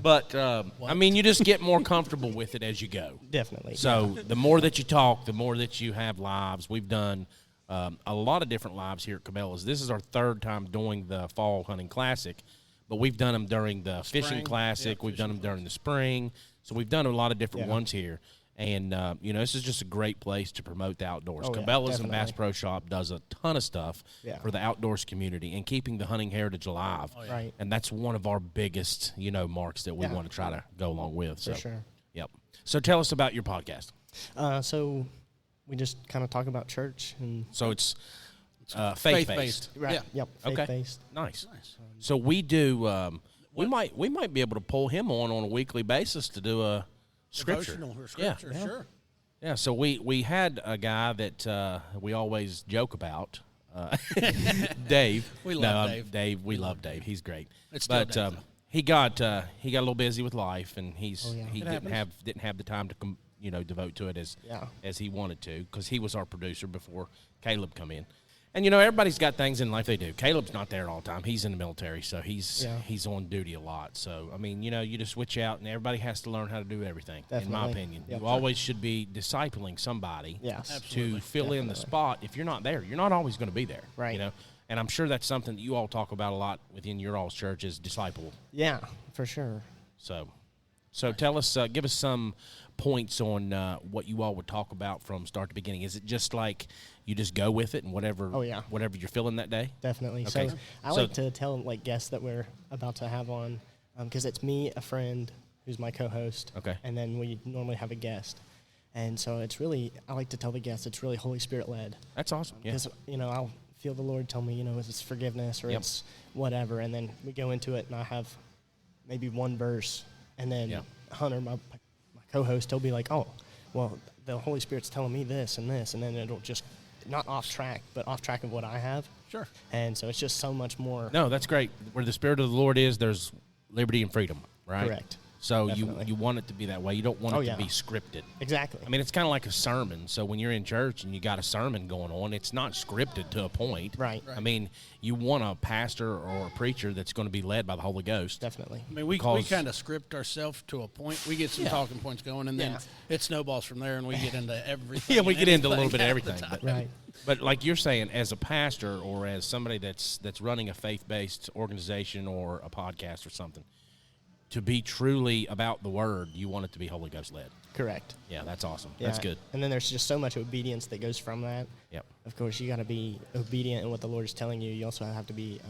But, I mean, you just get more comfortable with it as you go. Definitely. So the more that you talk, the more that you have lives. We've done a lot of different lives here at Cabela's. This is our third time doing the Fall Hunting Classic, but we've done them during the Fishing Classic. We've done them during the spring. So we've done a lot of different ones here. And, this is just a great place to promote the outdoors. Oh, yeah, Cabela's and definitely. Bass Pro Shop does a ton of stuff for the outdoors community and keeping the hunting heritage alive. yeah. Right. And that's one of our biggest, marks that we want to try to go along with. So, For sure. Yep. So tell us about your podcast. So we just kind of talk about church and So it's faith-based. right. Yeah. Yep. Okay. Faith-based. Nice. So we do. We might be able to pull him on a weekly basis to do a scripture. Devotional or scripture, Yeah. sure. Yeah. So we had a guy that we always joke about. Dave. We love Dave. Dave. We love Dave. He's great. It's still But Dave, though. he got a little busy with life, and he It didn't have the time to devote to it as he wanted to, because he was our producer before Caleb come in. And everybody's got things in life they do. Caleb's not there all the time. He's in the military, so he's on duty a lot. So I mean, you just switch out, and everybody has to learn how to do everything. In my Definitely. opinion, Yep. you always should be discipling somebody Yes. to fill in the spot. If you're not there, you're not always going to be there. Right. And I'm sure that's something that you all talk about a lot within your all's church is disciple. Yeah, for sure. So tell us, give us some points on what you all would talk about from start to beginning. Is it just like you just go with it and whatever you're feeling that day? Definitely. Okay. So I like to tell guests that we're about to have on, because it's me, a friend who's my co-host, Okay. and then we normally have a guest. And so it's really, I like to tell the guests, it's really Holy Spirit led. That's awesome. Yeah. Because, I'll feel the Lord tell me, it's forgiveness or it's whatever. And then we go into it and I have maybe one verse. And then Hunter, my co-host, he'll be like, oh, well, the Holy Spirit's telling me this and this. And then it'll just, not off track, but off track of what I have. Sure. And so it's just so much more. No, that's great. Where the Spirit of the Lord is, there's liberty and freedom, right? Correct. So Definitely. you want it to be that way. You don't want it yeah. to be scripted. Exactly. I mean, it's kind of like a sermon. So when you're in church and you got a sermon going on, it's not scripted to a point. Right. I mean, you want a pastor or a preacher that's going to be led by the Holy Ghost. Definitely. I mean, we kind of script ourselves to a point. We get some talking points going, and then it snowballs from there, and we get into everything. Yeah, we get into a little bit of everything. Right. But like you're saying, as a pastor or as somebody that's running a faith-based organization or a podcast or something, to be truly about the Word, you want it to be Holy Ghost led. Correct. Yeah, that's awesome. Yeah. That's good. And then there's just so much obedience that goes from that. Yep. Of course, you got to be obedient in what the Lord is telling you. You also have to be,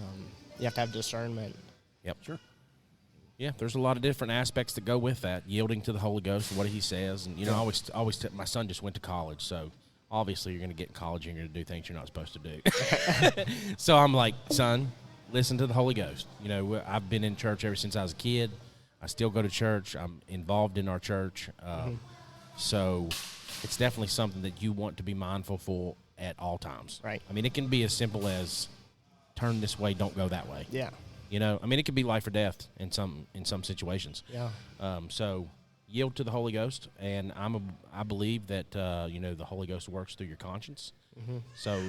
you have to have discernment. Yep. Sure. Yeah, there's a lot of different aspects that go with that, yielding to the Holy Ghost and what He says. And, I always my son just went to college, so obviously you're going to get in college and you're going to do things you're not supposed to do. So I'm like, son, listen to the Holy Ghost. I've been in church ever since I was a kid. I still go to church. I'm involved in our church. So it's definitely something that you want to be mindful for at all times. Right. I mean, it can be as simple as turn this way, don't go that way. Yeah. I mean, it could be life or death in some situations. Yeah. So yield to the Holy Ghost, and I believe that the Holy Ghost works through your conscience. Mm-hmm. So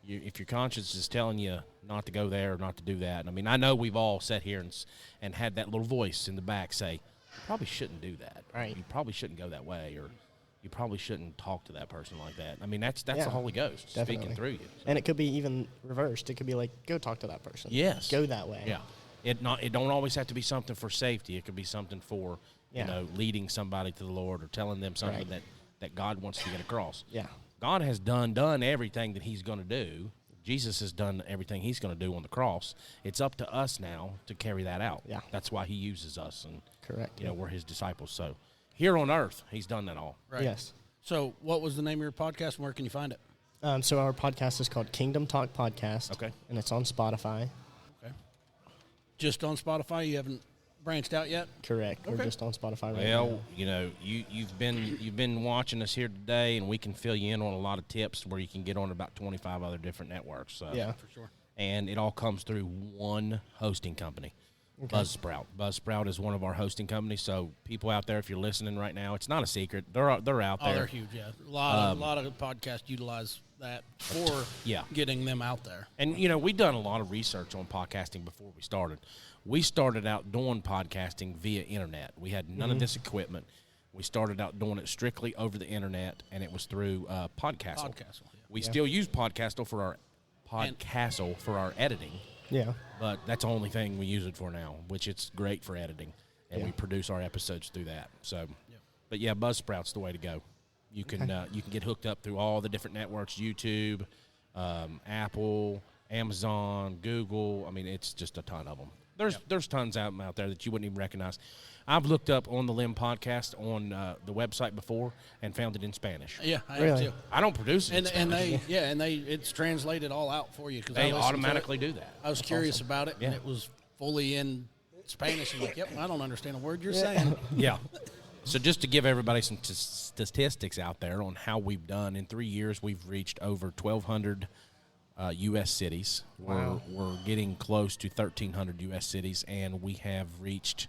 if your conscience is telling you not to go there or not to do that, I mean, I know we've all sat here and had that little voice in the back say, you probably shouldn't do that. Right. You probably shouldn't go that way, or you probably shouldn't talk to that person like that. I mean, that's the Holy Ghost speaking through you. So. And it could be even reversed. It could be like, go talk to that person. Yes. Go that way. Yeah. It don't always have to be something for safety. It could be something for, leading somebody to the Lord or telling them something that God wants to get across. Yeah. God has done everything that He's going to do. Jesus has done everything He's going to do on the cross. It's up to us now to carry that out. Yeah. That's why He uses us, and correct. We're His disciples. So here on earth, He's done that all. Right. Yes. So what was the name of your podcast, and where can you find it? So our podcast is called Kingdom Talk Podcast. Okay. And it's on Spotify. Okay. Just on Spotify? You haven't branched out yet? Correct. Okay. We're just on Spotify right now. Well, you've been watching us here today, and we can fill you in on a lot of tips where you can get on about 25 other different networks. So. Yeah. For sure. And it all comes through one hosting company, Buzzsprout. Buzzsprout is one of our hosting companies. So people out there, if you're listening right now, it's not a secret. They're out there. Oh, they're huge. Yeah, a lot of podcasts utilize that for getting them out there. And we've done a lot of research on podcasting before we started. We started out doing podcasting via internet. We had none of this equipment. We started out doing it strictly over the internet, and it was through Podcastle. We still use Podcastle for our editing. Yeah. But that's the only thing we use it for now, which it's great for editing, and we produce our episodes through that. So, but yeah, Buzzsprout's the way to go. You can get hooked up through all the different networks: YouTube, Apple, Amazon, Google. I mean, it's just a ton of them. There's tons out there that you wouldn't even recognize. I've looked up On the Limb podcast on the website before and found it in Spanish. Yeah, I Really? have too. I don't produce it in Spanish. It's translated all out for you. 'Cause They automatically do that. I was curious about it, and it was fully in Spanish. I'm like, I don't understand a word you're saying. Yeah. So just to give everybody some statistics out there on how we've done, in 3 years we've reached over 1,200 U.S. cities. Wow. We're getting close to 1,300 U.S. cities, and we have reached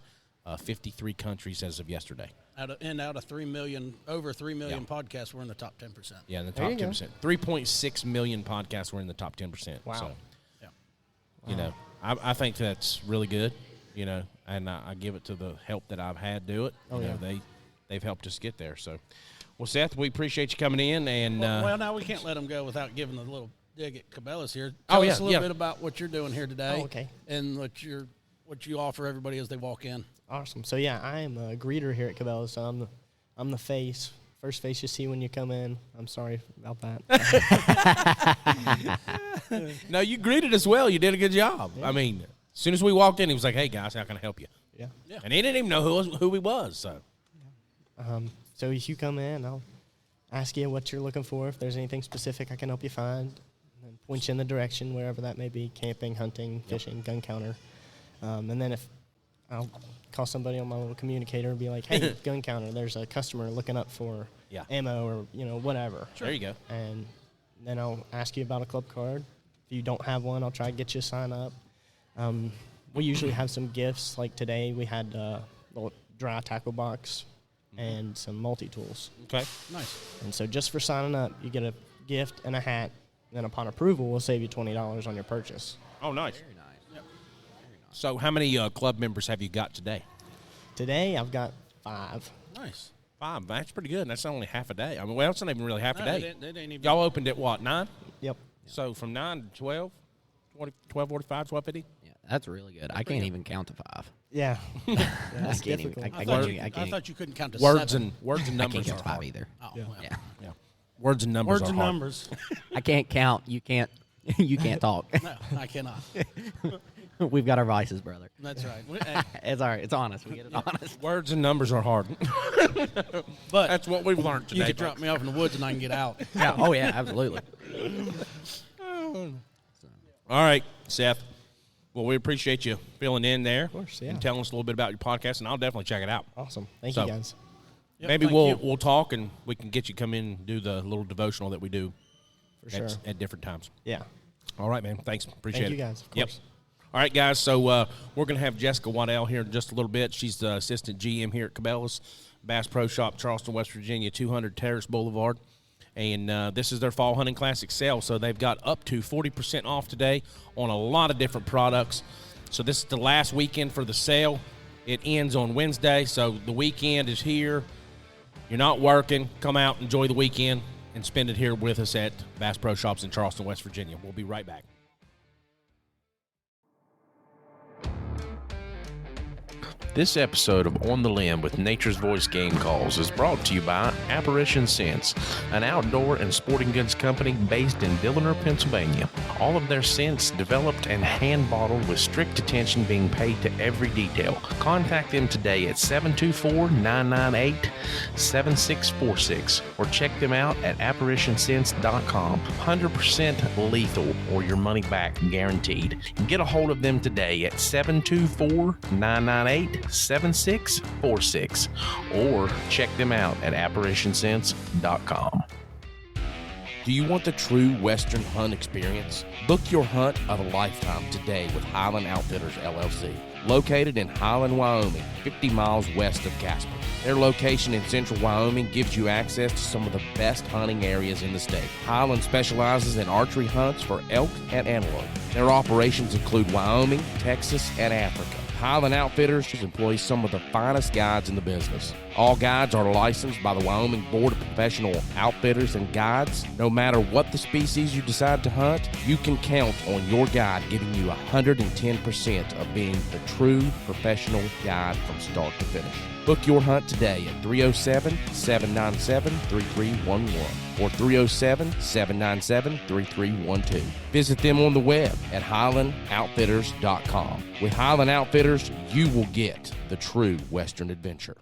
53 countries as of yesterday. Out of 3 million, over 3 million podcasts, we're in the top 10%. Yeah, in the top 10%. 3.6 million podcasts were in the top 10%. Wow. So, Yeah. I think that's really good, and I give it to the help that I've had do it. They've helped us get there. So, well, Seth, we appreciate you coming in. And well, now we can't let them go without giving a little dig at Cabela's here. Tell us a little bit about what you're doing here today. Oh, okay. And what you offer everybody as they walk in. Awesome. So yeah, I am a greeter here at Cabela's. So I'm the face. First face you see when you come in. I'm sorry about that. No, you greeted us well. You did a good job. Yeah. I mean, as soon as we walked in, he was like, "Hey guys, how can I help you?" Yeah. And he didn't even know who he was. So. So if you come in, I'll ask you what you're looking for. If there's anything specific I can help you find, and point you in the direction wherever that may be, camping, hunting, fishing, gun counter. And then if I'll call somebody on my little communicator and be like, hey, gun counter, there's a customer looking up for ammo or, whatever. Sure. There you go. And then I'll ask you about a club card. If you don't have one, I'll try to get you to sign up. We usually have some gifts. Like today, we had a little dry tackle box and some multi-tools. Okay. Nice. And so just for signing up, you get a gift and a hat. And then upon approval, we'll save you $20 on your purchase. Oh, nice. Very nice. Yep. So how many club members have you got today? Today, I've got 5. Nice. 5. That's pretty good. That's only half a day. I mean, well, it's not even really half a day. They ain't even. Y'all opened at what, 9? Yep. So from 9 to 12, 12:45, 12:50? Yeah, that's really good. I can't even count to 5. Yeah. I That's can't even. difficult. I I can't. thought you couldn't count to Words 7. and I numbers can't are count to 5 hard. either. Oh, well. Yeah. Yeah. Words and numbers Words are and hard. numbers. I can't count. You can't. You can't talk. No, I cannot. We've got our vices, brother. That's right. It's all right. It's honest. We get it honest. Words and numbers are hard. But That's what we've learned today. you could drop me off in the woods and I can get out. Yeah. Oh yeah. Absolutely. All right, Seth. Well, we appreciate you filling in there. Of course, yeah. And telling us a little bit about your podcast, and I'll definitely check it out. Awesome. Thank So- you, guys. Yep, Maybe thank we'll you. we'll talk, and we can get you come in and do the little devotional that we do For sure. at different times. Yeah. All right, man. Thanks. Appreciate Thank it. you, guys. Of Yep. course. All right, guys. So we're going to have Jessica Waddell here in just a little bit. She's the assistant GM here at Cabela's Bass Pro Shop, Charleston, West Virginia, 200 Terrace Boulevard. And this is their Fall Hunting Classic sale. So they've got up to 40% off today on a lot of different products. So this is the last weekend for the sale. It ends on Wednesday, so the weekend is here. You're not working. Come out, enjoy the weekend, and spend it here with us at Bass Pro Shops in Charleston, West Virginia. We'll be right back. This episode of On the Limb with Nature's Voice Game Calls is brought to you by Apparition Scents, an outdoor and sporting goods company based in Dilliner, Pennsylvania. All of their scents developed and hand-bottled with strict attention being paid to every detail. Contact them today at 724-998-7646 or check them out at apparitionscents.com. 100% lethal or your money back guaranteed. Get a hold of them today at 724-998-7646 or check them out at apparitionscents.com. Do you want the true Western hunt experience? Book your hunt of a lifetime today with Highland Outfitters, LLC. Located in Highland, Wyoming, 50 miles west of Casper. Their location in central Wyoming gives you access to some of the best hunting areas in the state. Highland specializes in archery hunts for elk and antelope. Their operations include Wyoming, Texas, and Africa. Highland Outfitters employs some of the finest guides in the business. All guides are licensed by the Wyoming Board of Professional Outfitters and Guides. No matter what the species you decide to hunt, you can count on your guide giving you 110% of being the true professional guide from start to finish. Book your hunt today at 307-797-3311 or 307-797-3312. Visit them on the web at HighlandOutfitters.com. With Highland Outfitters, you will get the true Western adventure.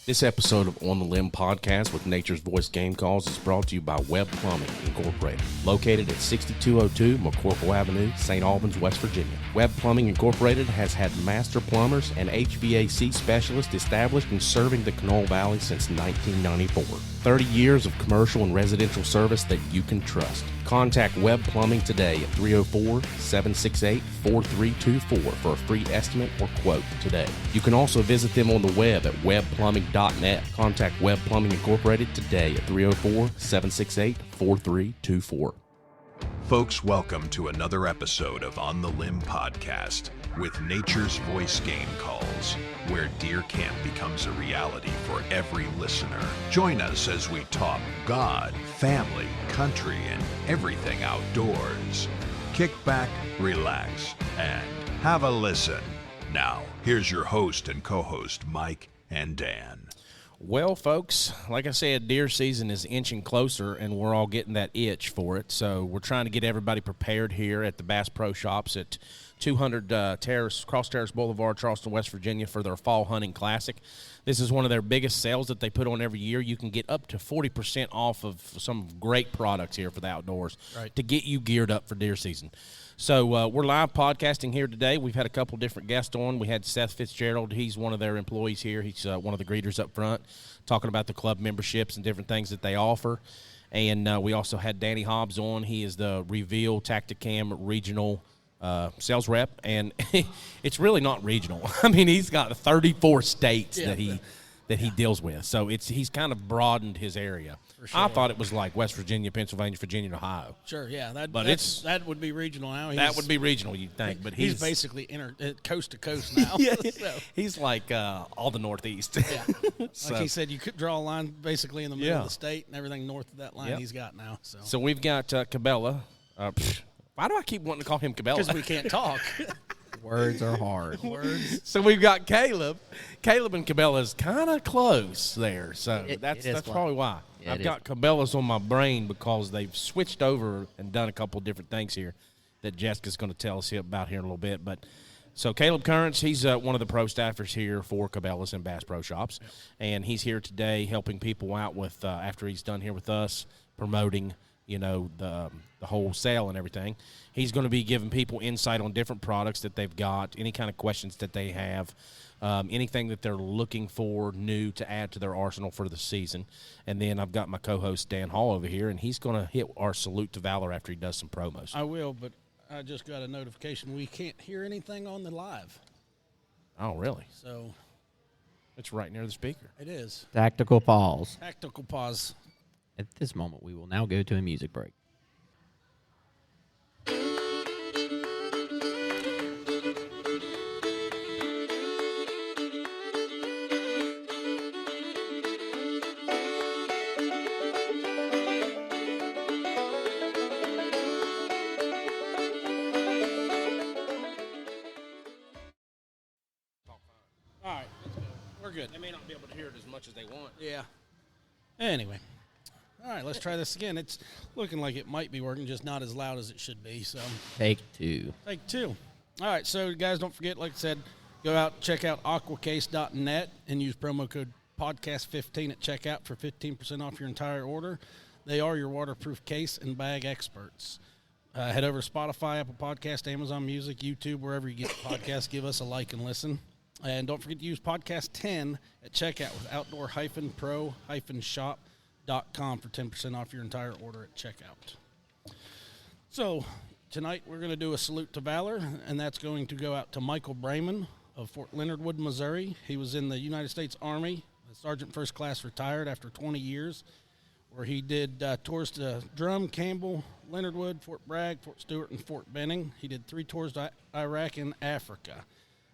This episode of On the Limb podcast with Nature's Voice Game Calls is brought to you by Webb Plumbing Incorporated, located at 6202 McCorkle Avenue, St. Albans, West Virginia. Webb Plumbing Incorporated has had master plumbers and HVAC specialists established and serving the Knoll Valley since 1994. 30 years of commercial and residential service that you can trust. Contact Webb Plumbing today at 304-768-4324 for a free estimate or quote today. You can also visit them on the web at webbplumbing.net. Contact Webb Plumbing Incorporated today at 304-768-4324. Folks, welcome to another episode of On the Limb podcast with Nature's Voice Game Calls, where deer camp becomes a reality for every listener. Join us as we talk God, family, country, and everything outdoors. Kick back, relax, and have a listen. Now, here's your host and co-host, Mike and Dan. Well, folks, like I said, deer season is inching closer, and we're all getting that itch for it. So we're trying to get everybody prepared here at the Bass Pro Shops at 200 Cross Terrace Boulevard, Charleston, West Virginia, for their Fall Hunting Classic. This is one of their biggest sales that they put on every year. You can get up to 40% off of some great products here for the outdoors to get you geared up for deer season. So we're live podcasting here today. We've had a couple different guests on. We had Seth Fitzgerald. He's one of their employees here. He's one of the greeters up front, talking about the club memberships and different things that they offer. And we also had Danny Hobbs on. He is the Reveal Tacticam regional sales rep, and it's really not regional. I mean, he's got 34 states that he deals with, so he's kind of broadened his area. Sure. I thought it was like West Virginia, Pennsylvania, Virginia, and Ohio. Sure, yeah, that would be regional now. That would be regional, you'd think, but he's basically coast to coast now. So. He's like all the Northeast. Yeah, so. Like he said, you could draw a line basically in the middle of the state, and everything north of that line he's got now. So we've got Cabela. Why do I keep wanting to call him Cabela? Because we can't talk. Words are hard. So we've got Caleb. Caleb and Cabela's kind of close there. So that's probably why. Yeah, I've got Cabela's on my brain because they've switched over and done a couple different things here that Jessica's going to tell us about here in a little bit. But so Caleb Currents, he's one of the pro staffers here for Cabela's and Bass Pro Shops. Yep. And he's here today helping people out with, after he's done here with us, promoting the whole sale and everything. He's going to be giving people insight on different products that they've got, any kind of questions that they have, anything that they're looking for new to add to their arsenal for the season. And then I've got my co-host Dan Hall over here, and he's going to hit our Salute to Valor after he does some promos. I will, but I just got a notification. We can't hear anything on the live. Oh, really? So it's right near the speaker. It is. Tactical pause. Tactical pause. At this moment, we will now go to a music break. All right, let's go. We're good. They may not be able to hear it as much as they want. Yeah. Anyway. All right, let's try this again. It's looking like it might be working, just not as loud as it should be. So Take two. All right, so guys, don't forget, like I said, go out, check out aquacase.net and use promo code podcast15 at checkout for 15% off your entire order. They are your waterproof case and bag experts. Head over to Spotify, Apple Podcast, Amazon Music, YouTube, wherever you get podcasts. Give us a like and listen. And don't forget to use podcast 10 at checkout with outdoor-pro-shop.com for 10% off your entire order at checkout. So tonight we're going to do a salute to valor, and that's going to go out to Michael Brayman of Fort Leonard Wood, Missouri. He was in the United States Army, Sergeant First Class, retired after 20 years, where he did tours to Drum, Campbell, Leonard Wood, Fort Bragg, Fort Stewart, and Fort Benning. He did 3 tours to Iraq and Africa.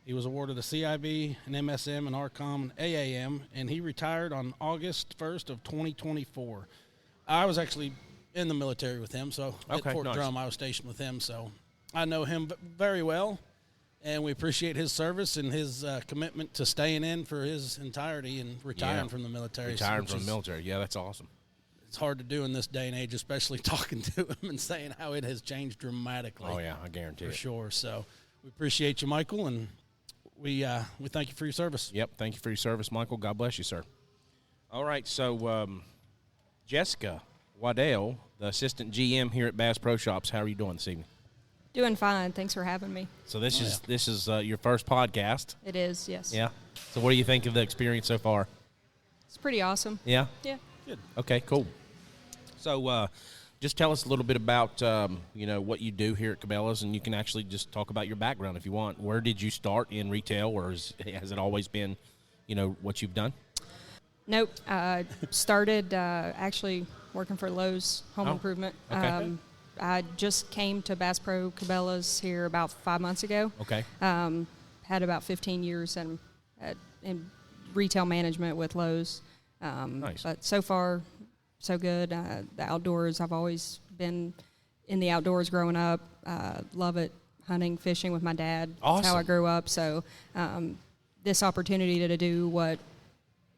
He was awarded a CIB, an MSM, an ARCOM, an AAM, and he retired on August 1st of 2024. I was actually in the military with him, so at Fort Drum I was stationed with him, so I know him very well, and we appreciate his service and his commitment to staying in for his entirety and retiring from the military. Retiring from the military, yeah, that's awesome. It's hard to do in this day and age, especially talking to him and saying how it has changed dramatically. Oh, yeah, I guarantee it. For sure, so we appreciate you, Michael, and we thank you for your service. Yep, thank you for your service, Michael. God bless you, sir. All right, so Jessica Waddell, the assistant GM here at Bass Pro Shops, how are you doing this evening? Doing fine. Thanks for having me. So this is your first podcast. It is, yes. Yeah. So what do you think of the experience so far? It's pretty awesome. Yeah? Yeah. Good. Okay, cool. So just tell us a little bit about, what you do here at Cabela's, and you can actually just talk about your background if you want. Where did you start in retail, or has it always been, what you've done? Nope. Started actually working for Lowe's Home Improvement. Okay. I just came to Bass Pro Cabela's here about 5 months ago. Okay. Had about 15 years in retail management with Lowe's. Nice. But so far, so good. The outdoors, I've always been in the outdoors growing up. Love it. Hunting, fishing with my dad. Awesome. That's how I grew up. So this opportunity to do what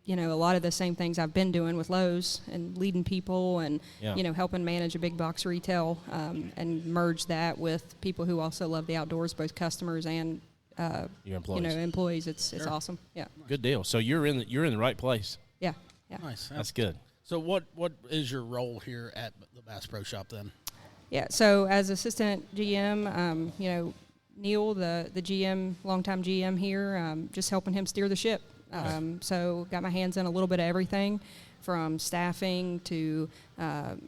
you know, a lot of the same things I've been doing with Lowe's and leading people and, Yeah. you know, helping manage a big box retail, and merge that with people who also love the outdoors, both customers and, Your employees. you know, employees. It's awesome. Yeah. Good deal. So you're in the right place. Yeah. Yeah. Nice. That's good. So what is your role here at the Bass Pro Shop then? Yeah. So as assistant GM, you know, Neil, the GM, longtime GM here, just helping him steer the ship. So got my hands in a little bit of everything, from staffing to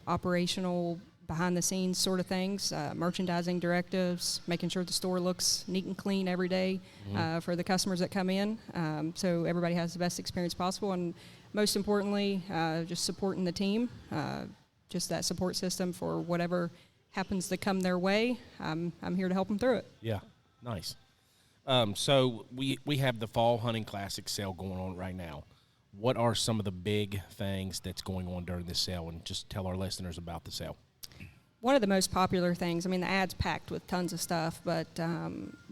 operational, behind the scenes sort of things, merchandising directives, making sure the store looks neat and clean every day for the customers that come in, so everybody has the best experience possible, and most importantly, just supporting the team, just that support system for whatever happens to come their way. I'm here to help them through it. Yeah, nice. So we have the Fall Hunting Classic sale going on right now. What are some of the big things that's going on during this sale? And just tell our listeners about the sale. One of the most popular things, I mean, the ad's packed with tons of stuff, but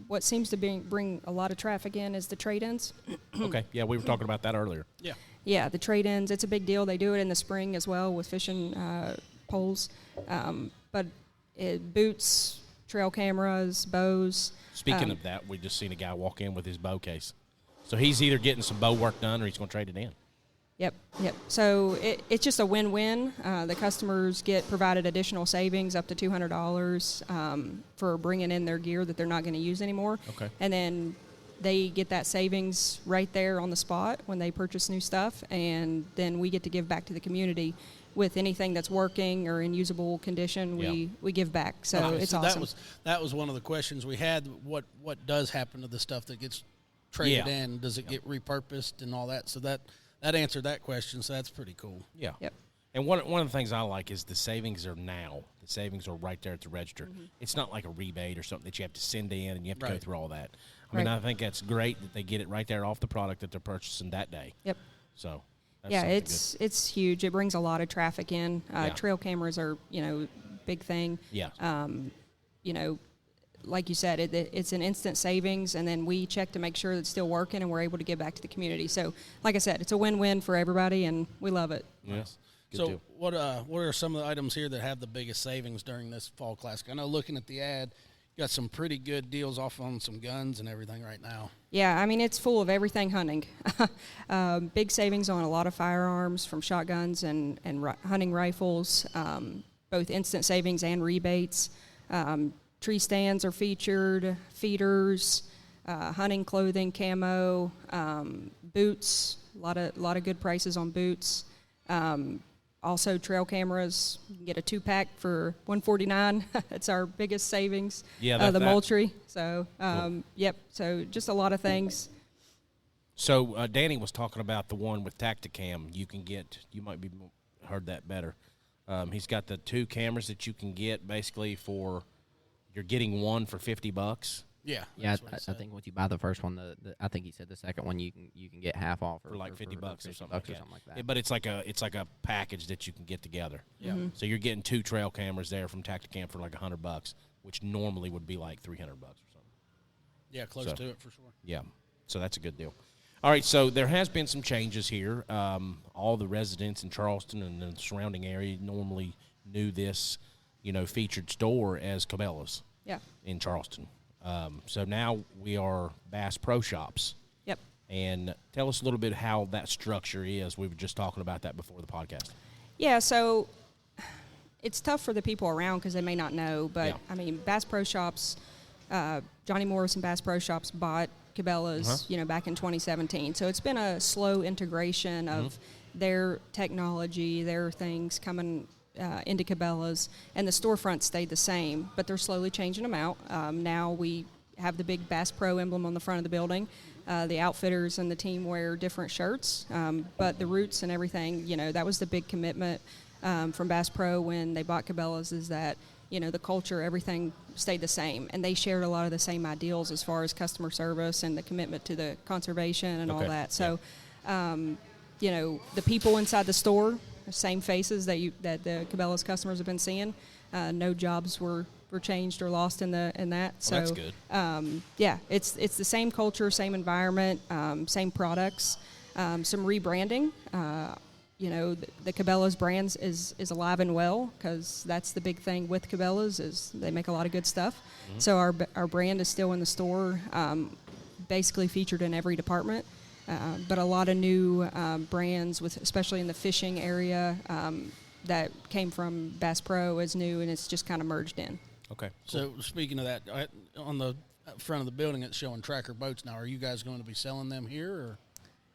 what seems to bring a lot of traffic in is the trade-ins. Okay, yeah, we were talking about that earlier. Yeah. Yeah, the trade-ins, it's a big deal. They do it in the spring as well with fishing poles. But boots, trail cameras, bows. Speaking of that, we just seen a guy walk in with his bow case. So he's either getting some bow work done or he's going to trade it in. Yep. So it's just a win-win. The customers get provided additional savings up to $200 for bringing in their gear that they're not going to use anymore. Okay. And then they get that savings right there on the spot when they purchase new stuff, and then we get to give back to the community with anything that's working or in usable condition. We give back. So Okay, it's so awesome. That was one of the questions we had. What does happen to the stuff that gets traded in? Does it get repurposed and all that? So that answered that question. So that's pretty cool. Yeah. Yep. And one of the things I like is the savings are now. The savings are right there at the register. Mm-hmm. It's not like a rebate or something that you have to send in and you have to go Right. through all that. I mean, Right. I think that's great that they get it right there off the product that they're purchasing that day. Yep. So that's Yeah, something it's huge. It brings a lot of traffic in. Yeah. Trail cameras are, you know, big thing. good. Yeah. You know, like you said, it's an instant savings, and then we check to make sure that it's still working, and we're able to give back to the community. So, like I said, it's a win-win for everybody, and we love it. Yes. Good So deal. what are some of the items here that have the biggest savings during this Fall Classic? I know looking at the ad, you got some pretty good deals off on some guns and everything right now. Yeah, I mean, it's full of everything hunting. Big savings on a lot of firearms, from shotguns and hunting rifles, both instant savings and rebates. Tree stands are featured, feeders, hunting clothing, camo, boots, a lot of good prices on boots. Also, trail cameras. You can get a 2-pack for $149. That's our biggest savings. Yeah, the Moultrie. So, yep. So, just a lot of things. So Danny was talking about the one with Tacticam. You can get. You might be heard that better. He's got the 2 cameras that you can get basically for. You're getting one for $50. Yeah. Yeah, that's what he I said. think once you buy the first one, I think he said the second one you can get half off For like $50 or something like that. that. Yeah, but it's like a package that you can get together. Yeah. So you're getting 2 trail cameras there from Tacticam for like $100, which normally would be like $300 or something. Yeah, close So- to it for sure. Yeah. So that's a good deal. All right, so there has been some changes here. All the residents in Charleston and the surrounding area normally knew this, featured store as Cabela's Yeah. in Charleston. So now we are Bass Pro Shops. Yep. And tell us a little bit how that structure is. We were just talking about that before the podcast. Yeah, so it's tough for the people around because they may not know, but, Yeah. I mean, Bass Pro Shops, Johnny Morrison Bass Pro Shops bought Cabela's, back in 2017. So it's been a slow integration of their technology, their things coming into Cabela's, and the storefront stayed the same, but they're slowly changing them out. Now we have the big Bass Pro emblem on the front of the building. The outfitters and the team wear different shirts, but the roots and everything, that was the big commitment from Bass Pro when they bought Cabela's, is that, the culture, everything stayed the same. And they shared a lot of the same ideals as far as customer service and the commitment to the conservation and all Okay. that. So, the people inside the store, same faces that the Cabela's customers have been seeing. No jobs were changed or lost in that. So that's good. yeah, it's the same culture, same environment, same products. some rebranding. The Cabela's brands is alive and well, because that's the big thing with Cabela's is they make a lot of good stuff. Mm-hmm. So our brand is still in the store, basically featured in every department. But a lot of new brands, especially in the fishing area, that came from Bass Pro is new, and it's just kind of merged in. Okay. So speaking of that, on the front of the building, it's showing Tracker boats now. Are you guys going to be selling them here, or?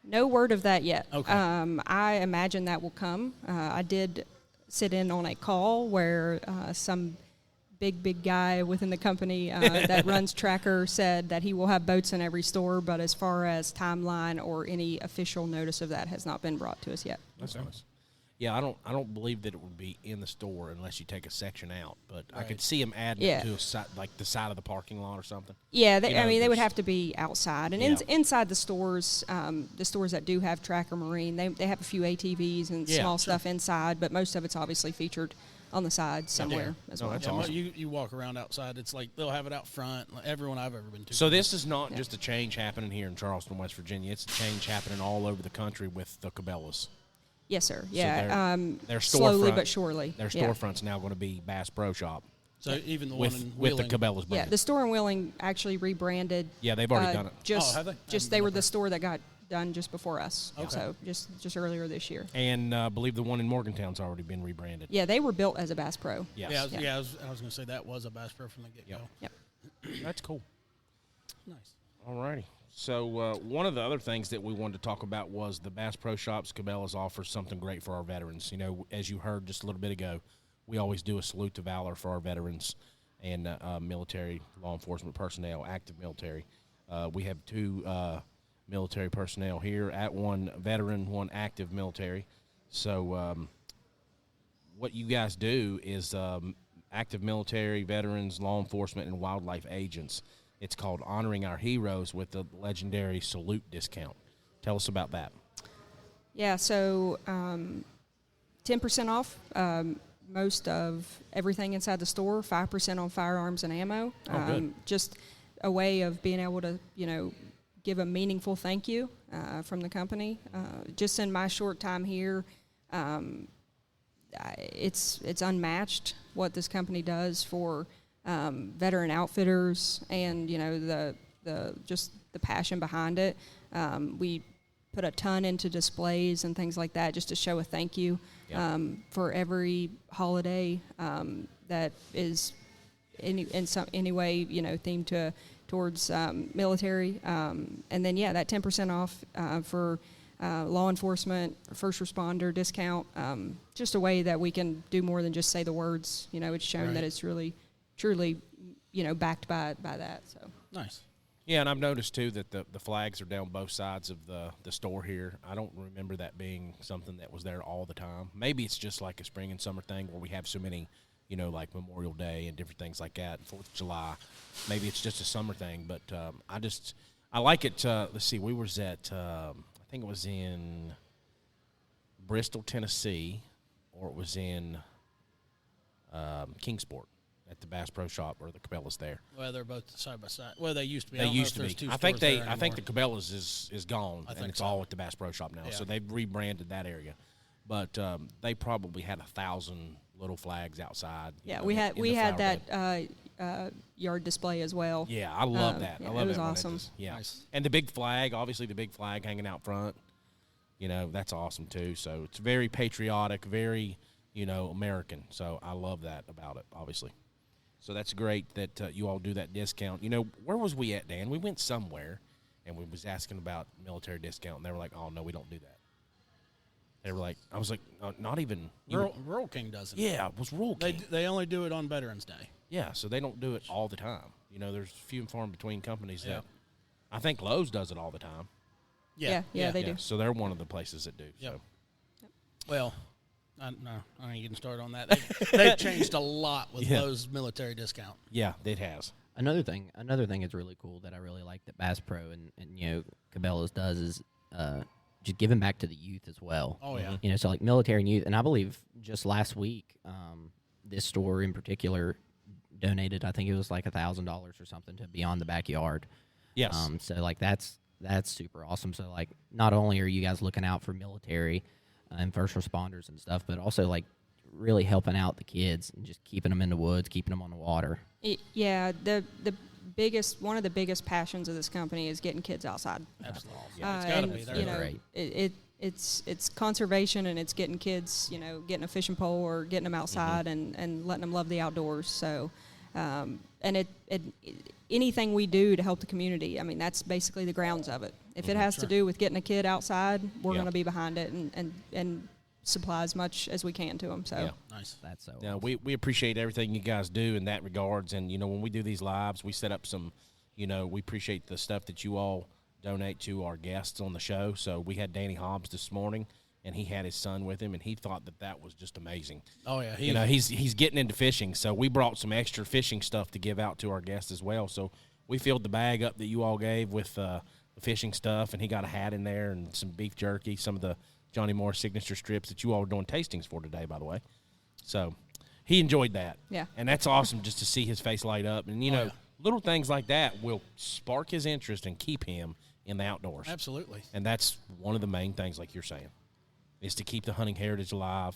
No word of that yet. Okay. I imagine that will come. I did sit in on a call where some big guy within the company that runs Tracker said that he will have boats in every store, but as far as timeline or any official notice of that has not been brought to us yet. That's nice. Yeah, I don't believe that it would be in the store unless you take a section out. But right. I could see them adding it to a side, like the side of the parking lot or something. Yeah, they would have to be outside and inside the stores. The stores that do have Tracker Marine, they have a few ATVs and small stuff inside, but most of it's obviously featured on the side somewhere as well. That's awesome. You walk around outside, it's like they'll have it out front. Like everyone I've ever been to. So this is not just a change happening here in Charleston, West Virginia. It's a change happening all over the country with the Cabela's. Yes, sir. Yeah, so their slowly but surely. Their storefront's now going to be Bass Pro Shop. So even the with, one in with Wheeling. the Cabela's brand. Yeah, the store in Wheeling actually rebranded. Yeah, they've already done it. Have they? They were the store that got done just before us. Okay. So just earlier this year. And I believe the one in Morgantown's already been rebranded. Yeah, they were built as a Bass Pro. Yes. I was going to say that was a Bass Pro from the get-go. Yep. That's cool. Nice. All righty. So one of the other things that we wanted to talk about was the Bass Pro Shops. Cabela's offers something great for our veterans. You know, as you heard just a little bit ago, we always do a salute to valor for our veterans and military, law enforcement personnel, active military. We have two military personnel here, one veteran, one active military. So what you guys do is active military, veterans, law enforcement, and wildlife agents. It's called Honoring Our Heroes with the legendary Salute discount. Tell us about that. Yeah, so 10% off most of everything inside the store, 5% on firearms and ammo. Good. Just a way of being able to, give a meaningful thank you from the company. Just in my short time here, it's unmatched what this company does for veteran outfitters, and the passion behind it. We put a ton into displays and things like that just to show a thank you for every holiday that is any way themed towards military, and then that 10% off for law enforcement, first responder discount. Just a way that we can do more than just say the words. It's shown that it's really truly, backed by that. So nice. Yeah, and I've noticed too that the flags are down both sides of the store here. I don't remember that being something that was there all the time. Maybe it's just like a spring and summer thing where we have so many, like Memorial Day and different things like that, 4th of July. Maybe it's just a summer thing, but I like it. Let's see, we was at I think it was in Bristol, Tennessee, or it was in Kingsport. At the Bass Pro Shop or the Cabela's there. Well, they're both side by side. Well, they used to be. They used to be. I think the anymore. Cabela's is gone, and it's all at the Bass Pro Shop now. Yeah. So they've rebranded that area, but they probably had 1,000 little flags outside. We had that yard display as well. Yeah, I love that. I love it was that awesome. Nice. And the big flag, obviously the big flag hanging out front. That's awesome too. So it's very patriotic, very American. So I love that about it, obviously. So that's great that you all do that discount. Where was we at, Dan? We went somewhere, and we was asking about military discount, and they were like, "Oh no, we don't do that." They were like, "I was like, not even." Rural King doesn't. Yeah, it was Rural King. They only do it on Veterans Day. Yeah, so they don't do it all the time. There's few and far in between companies that. I think Lowe's does it all the time. Yeah, they do. So they're one of the places that do. Yep. So. Well. I ain't getting started on that. They've changed a lot with those military discount. Yeah, it has. Another thing that's really cool that I really like that Bass Pro and Cabela's does is just giving back to the youth as well. Oh yeah. So like military and youth, and I believe just last week, this store in particular donated, I think it was like $1,000 or something to Beyond the Backyard. Yes. So like that's that's super awesome. So like, not only are you guys looking out for military and first responders and stuff, but also like really helping out the kids and just keeping them in the woods, keeping them on the water. Yeah, one of the biggest passions of this company is getting kids outside. Absolutely. Yeah, it's got to be. You know, it's conservation, and it's getting kids, you know, getting a fishing pole or getting them outside and letting them love the outdoors. So, and anything we do to help the community, I mean, that's basically the grounds of it. If it has to do with getting a kid outside, we're going to be behind it and supply as much as we can to them. So nice. That's so. Yeah, we appreciate everything you guys do in that regards, and you know, when we do these lives, we set up some. You know, we appreciate the stuff that you all donate to our guests on the show. So we had Danny Hobbs this morning, and he had his son with him, and he thought that was just amazing. Oh yeah, you know, he's getting into fishing, so we brought some extra fishing stuff to give out to our guests as well. So we filled the bag up that you all gave with the fishing stuff, and he got a hat in there and some beef jerky, some of the Johnny Moore signature strips that you all were doing tastings for today, by the way. So he enjoyed that. Yeah. And that's awesome just to see his face light up. And, you know, little things like that will spark his interest and keep him in the outdoors. Absolutely. And that's one of the main things, like you're saying, is to keep the hunting heritage alive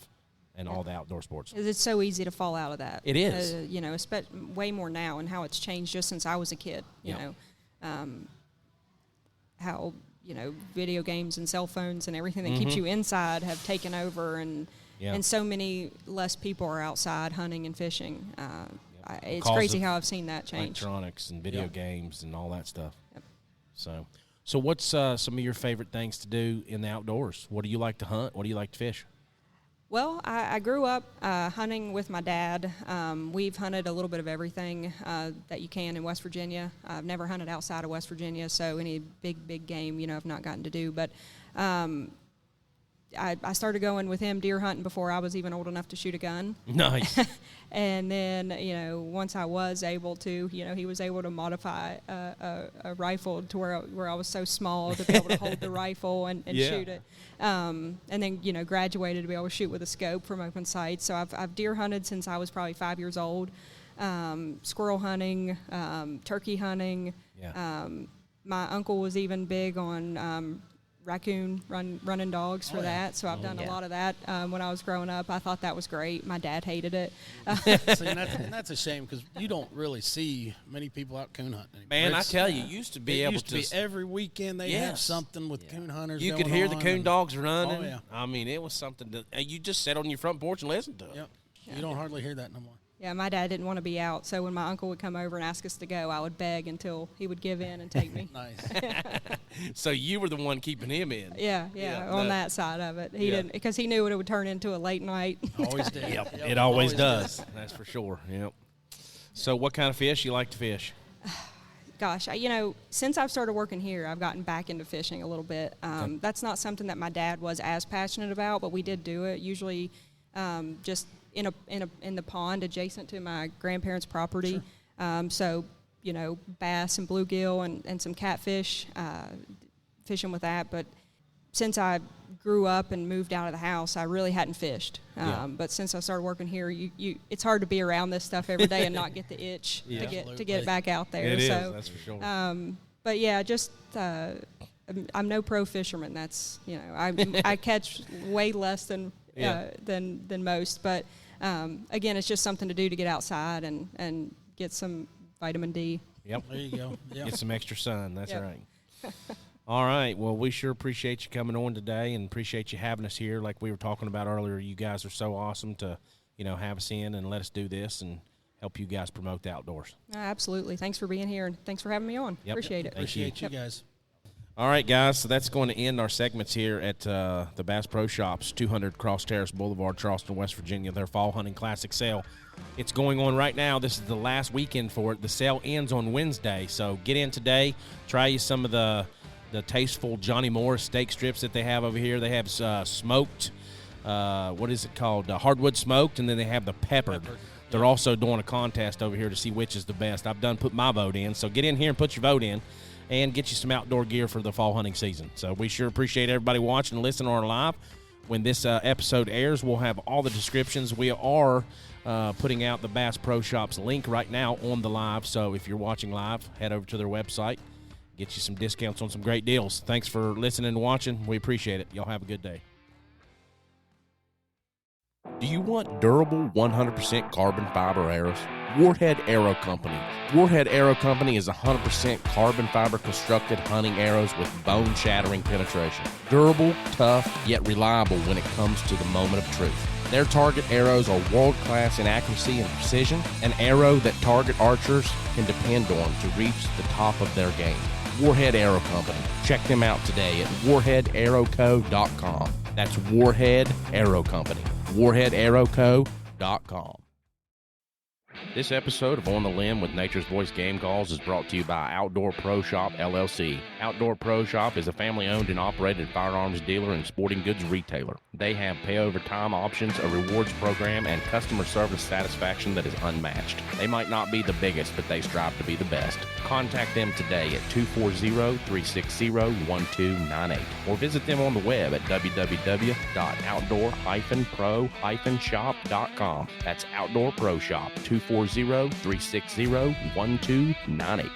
and all the outdoor sports. It's so easy to fall out of that. It is. You know, way more now, and how it's changed just since I was a kid. You know, how, you know, video games and cell phones and everything that keeps you inside have taken over, and so many less people are outside hunting and fishing. It's crazy how I've seen that change. Electronics and video games and all that stuff. Yep. So what's some of your favorite things to do in the outdoors? What do you like to hunt? What do you like to fish? Well, I grew up hunting with my dad. We've hunted a little bit of everything that you can in West Virginia. I've never hunted outside of West Virginia, so any big game, you know, I've not gotten to do. But I started going with him deer hunting before I was even old enough to shoot a gun. Nice. And then, you know, once I was able to, you know, he was able to modify a rifle to where I was so small to be able to hold the rifle and shoot it. And then, you know, graduated to be able to shoot with a scope from open sight. So I've deer hunted since I was probably 5 years old. Squirrel hunting, turkey hunting. Yeah. My uncle was even big on raccoon running dogs for that, so I've done a lot of that when I was growing up. I thought that was great. My dad hated it. See, and that's a shame, because you don't really see many people out coon hunting anymore. Man, I tell you, used to be able to every weekend they have something with coon hunters. You could hear the coon dogs running. Oh yeah, I mean, it was something that you just sat on your front porch and listened to. Yep. You don't hardly hear that no more. Yeah, my dad didn't want to be out, so when my uncle would come over and ask us to go, I would beg until he would give in and take me. Nice. So you were the one keeping him in. Yeah, on that side of it. He didn't, because he knew it would turn into a late night. Always did. Yep, it always does. That's for sure. Yep. So what kind of fish you like to fish? Gosh, you know, since I've started working here, I've gotten back into fishing a little bit. That's not something that my dad was as passionate about, but we did do it. Usually, just in the pond adjacent to my grandparents' property. Sure. So, you know, bass and bluegill and some catfish, fishing with that. But since I grew up and moved out of the house, I really hadn't fished. But since I started working here, it's hard to be around this stuff every day and not get the itch to get back out there. It is, that's for sure. But yeah, just I'm no pro fisherman. That's, you know, I catch way less than most. But again, it's just something to do to get outside and get some vitamin D. Yep. There you go. Yep. Get some extra sun. That's right. All right. Well, we sure appreciate you coming on today and appreciate you having us here. Like we were talking about earlier, you guys are so awesome to, you know, have us in and let us do this and help you guys promote the outdoors. Absolutely. Thanks for being here, and thanks for having me on. Yep. Appreciate it. Appreciate you guys. All right, guys, so that's going to end our segments here at the Bass Pro Shops, 200 Cross Terrace Boulevard, Charleston, West Virginia, their Fall Hunting Classic sale. It's going on right now. This is the last weekend for it. The sale ends on Wednesday, so get in today. Try you some of the tasteful Johnny Moore steak strips that they have over here. They have smoked, what is it called, hardwood smoked, and then they have the peppered. They're also doing a contest over here to see which is the best. I've put my vote in, so get in here and put your vote in and get you some outdoor gear for the fall hunting season. So we sure appreciate everybody watching and listening on our live. When this episode airs, we'll have all the descriptions. We are putting out the Bass Pro Shops link right now on the live, so if you're watching live, head over to their website, get you some discounts on some great deals. Thanks for listening and watching. We appreciate it. Y'all have a good day. Do you want durable 100% carbon fiber arrows? Warhead Arrow Company. Warhead Arrow Company is 100% carbon fiber constructed hunting arrows with bone-shattering penetration. Durable, tough, yet reliable when it comes to the moment of truth. Their target arrows are world-class in accuracy and precision, an arrow that target archers can depend on to reach the top of their game. Warhead Arrow Company. Check them out today at warheadarrowco.com. That's Warhead Arrow Company. warheadarrowco.com. This episode of On the Limb with Nature's Voice Game Calls is brought to you by Outdoor Pro Shop, LLC. Outdoor Pro Shop is a family-owned and operated firearms dealer and sporting goods retailer. They have pay-over-time options, a rewards program, and customer service satisfaction that is unmatched. They might not be the biggest, but they strive to be the best. Contact them today at 240-360-1298 or visit them on the web at www.outdoor-pro-shop.com. That's Outdoor Pro Shop, 240-360-1298.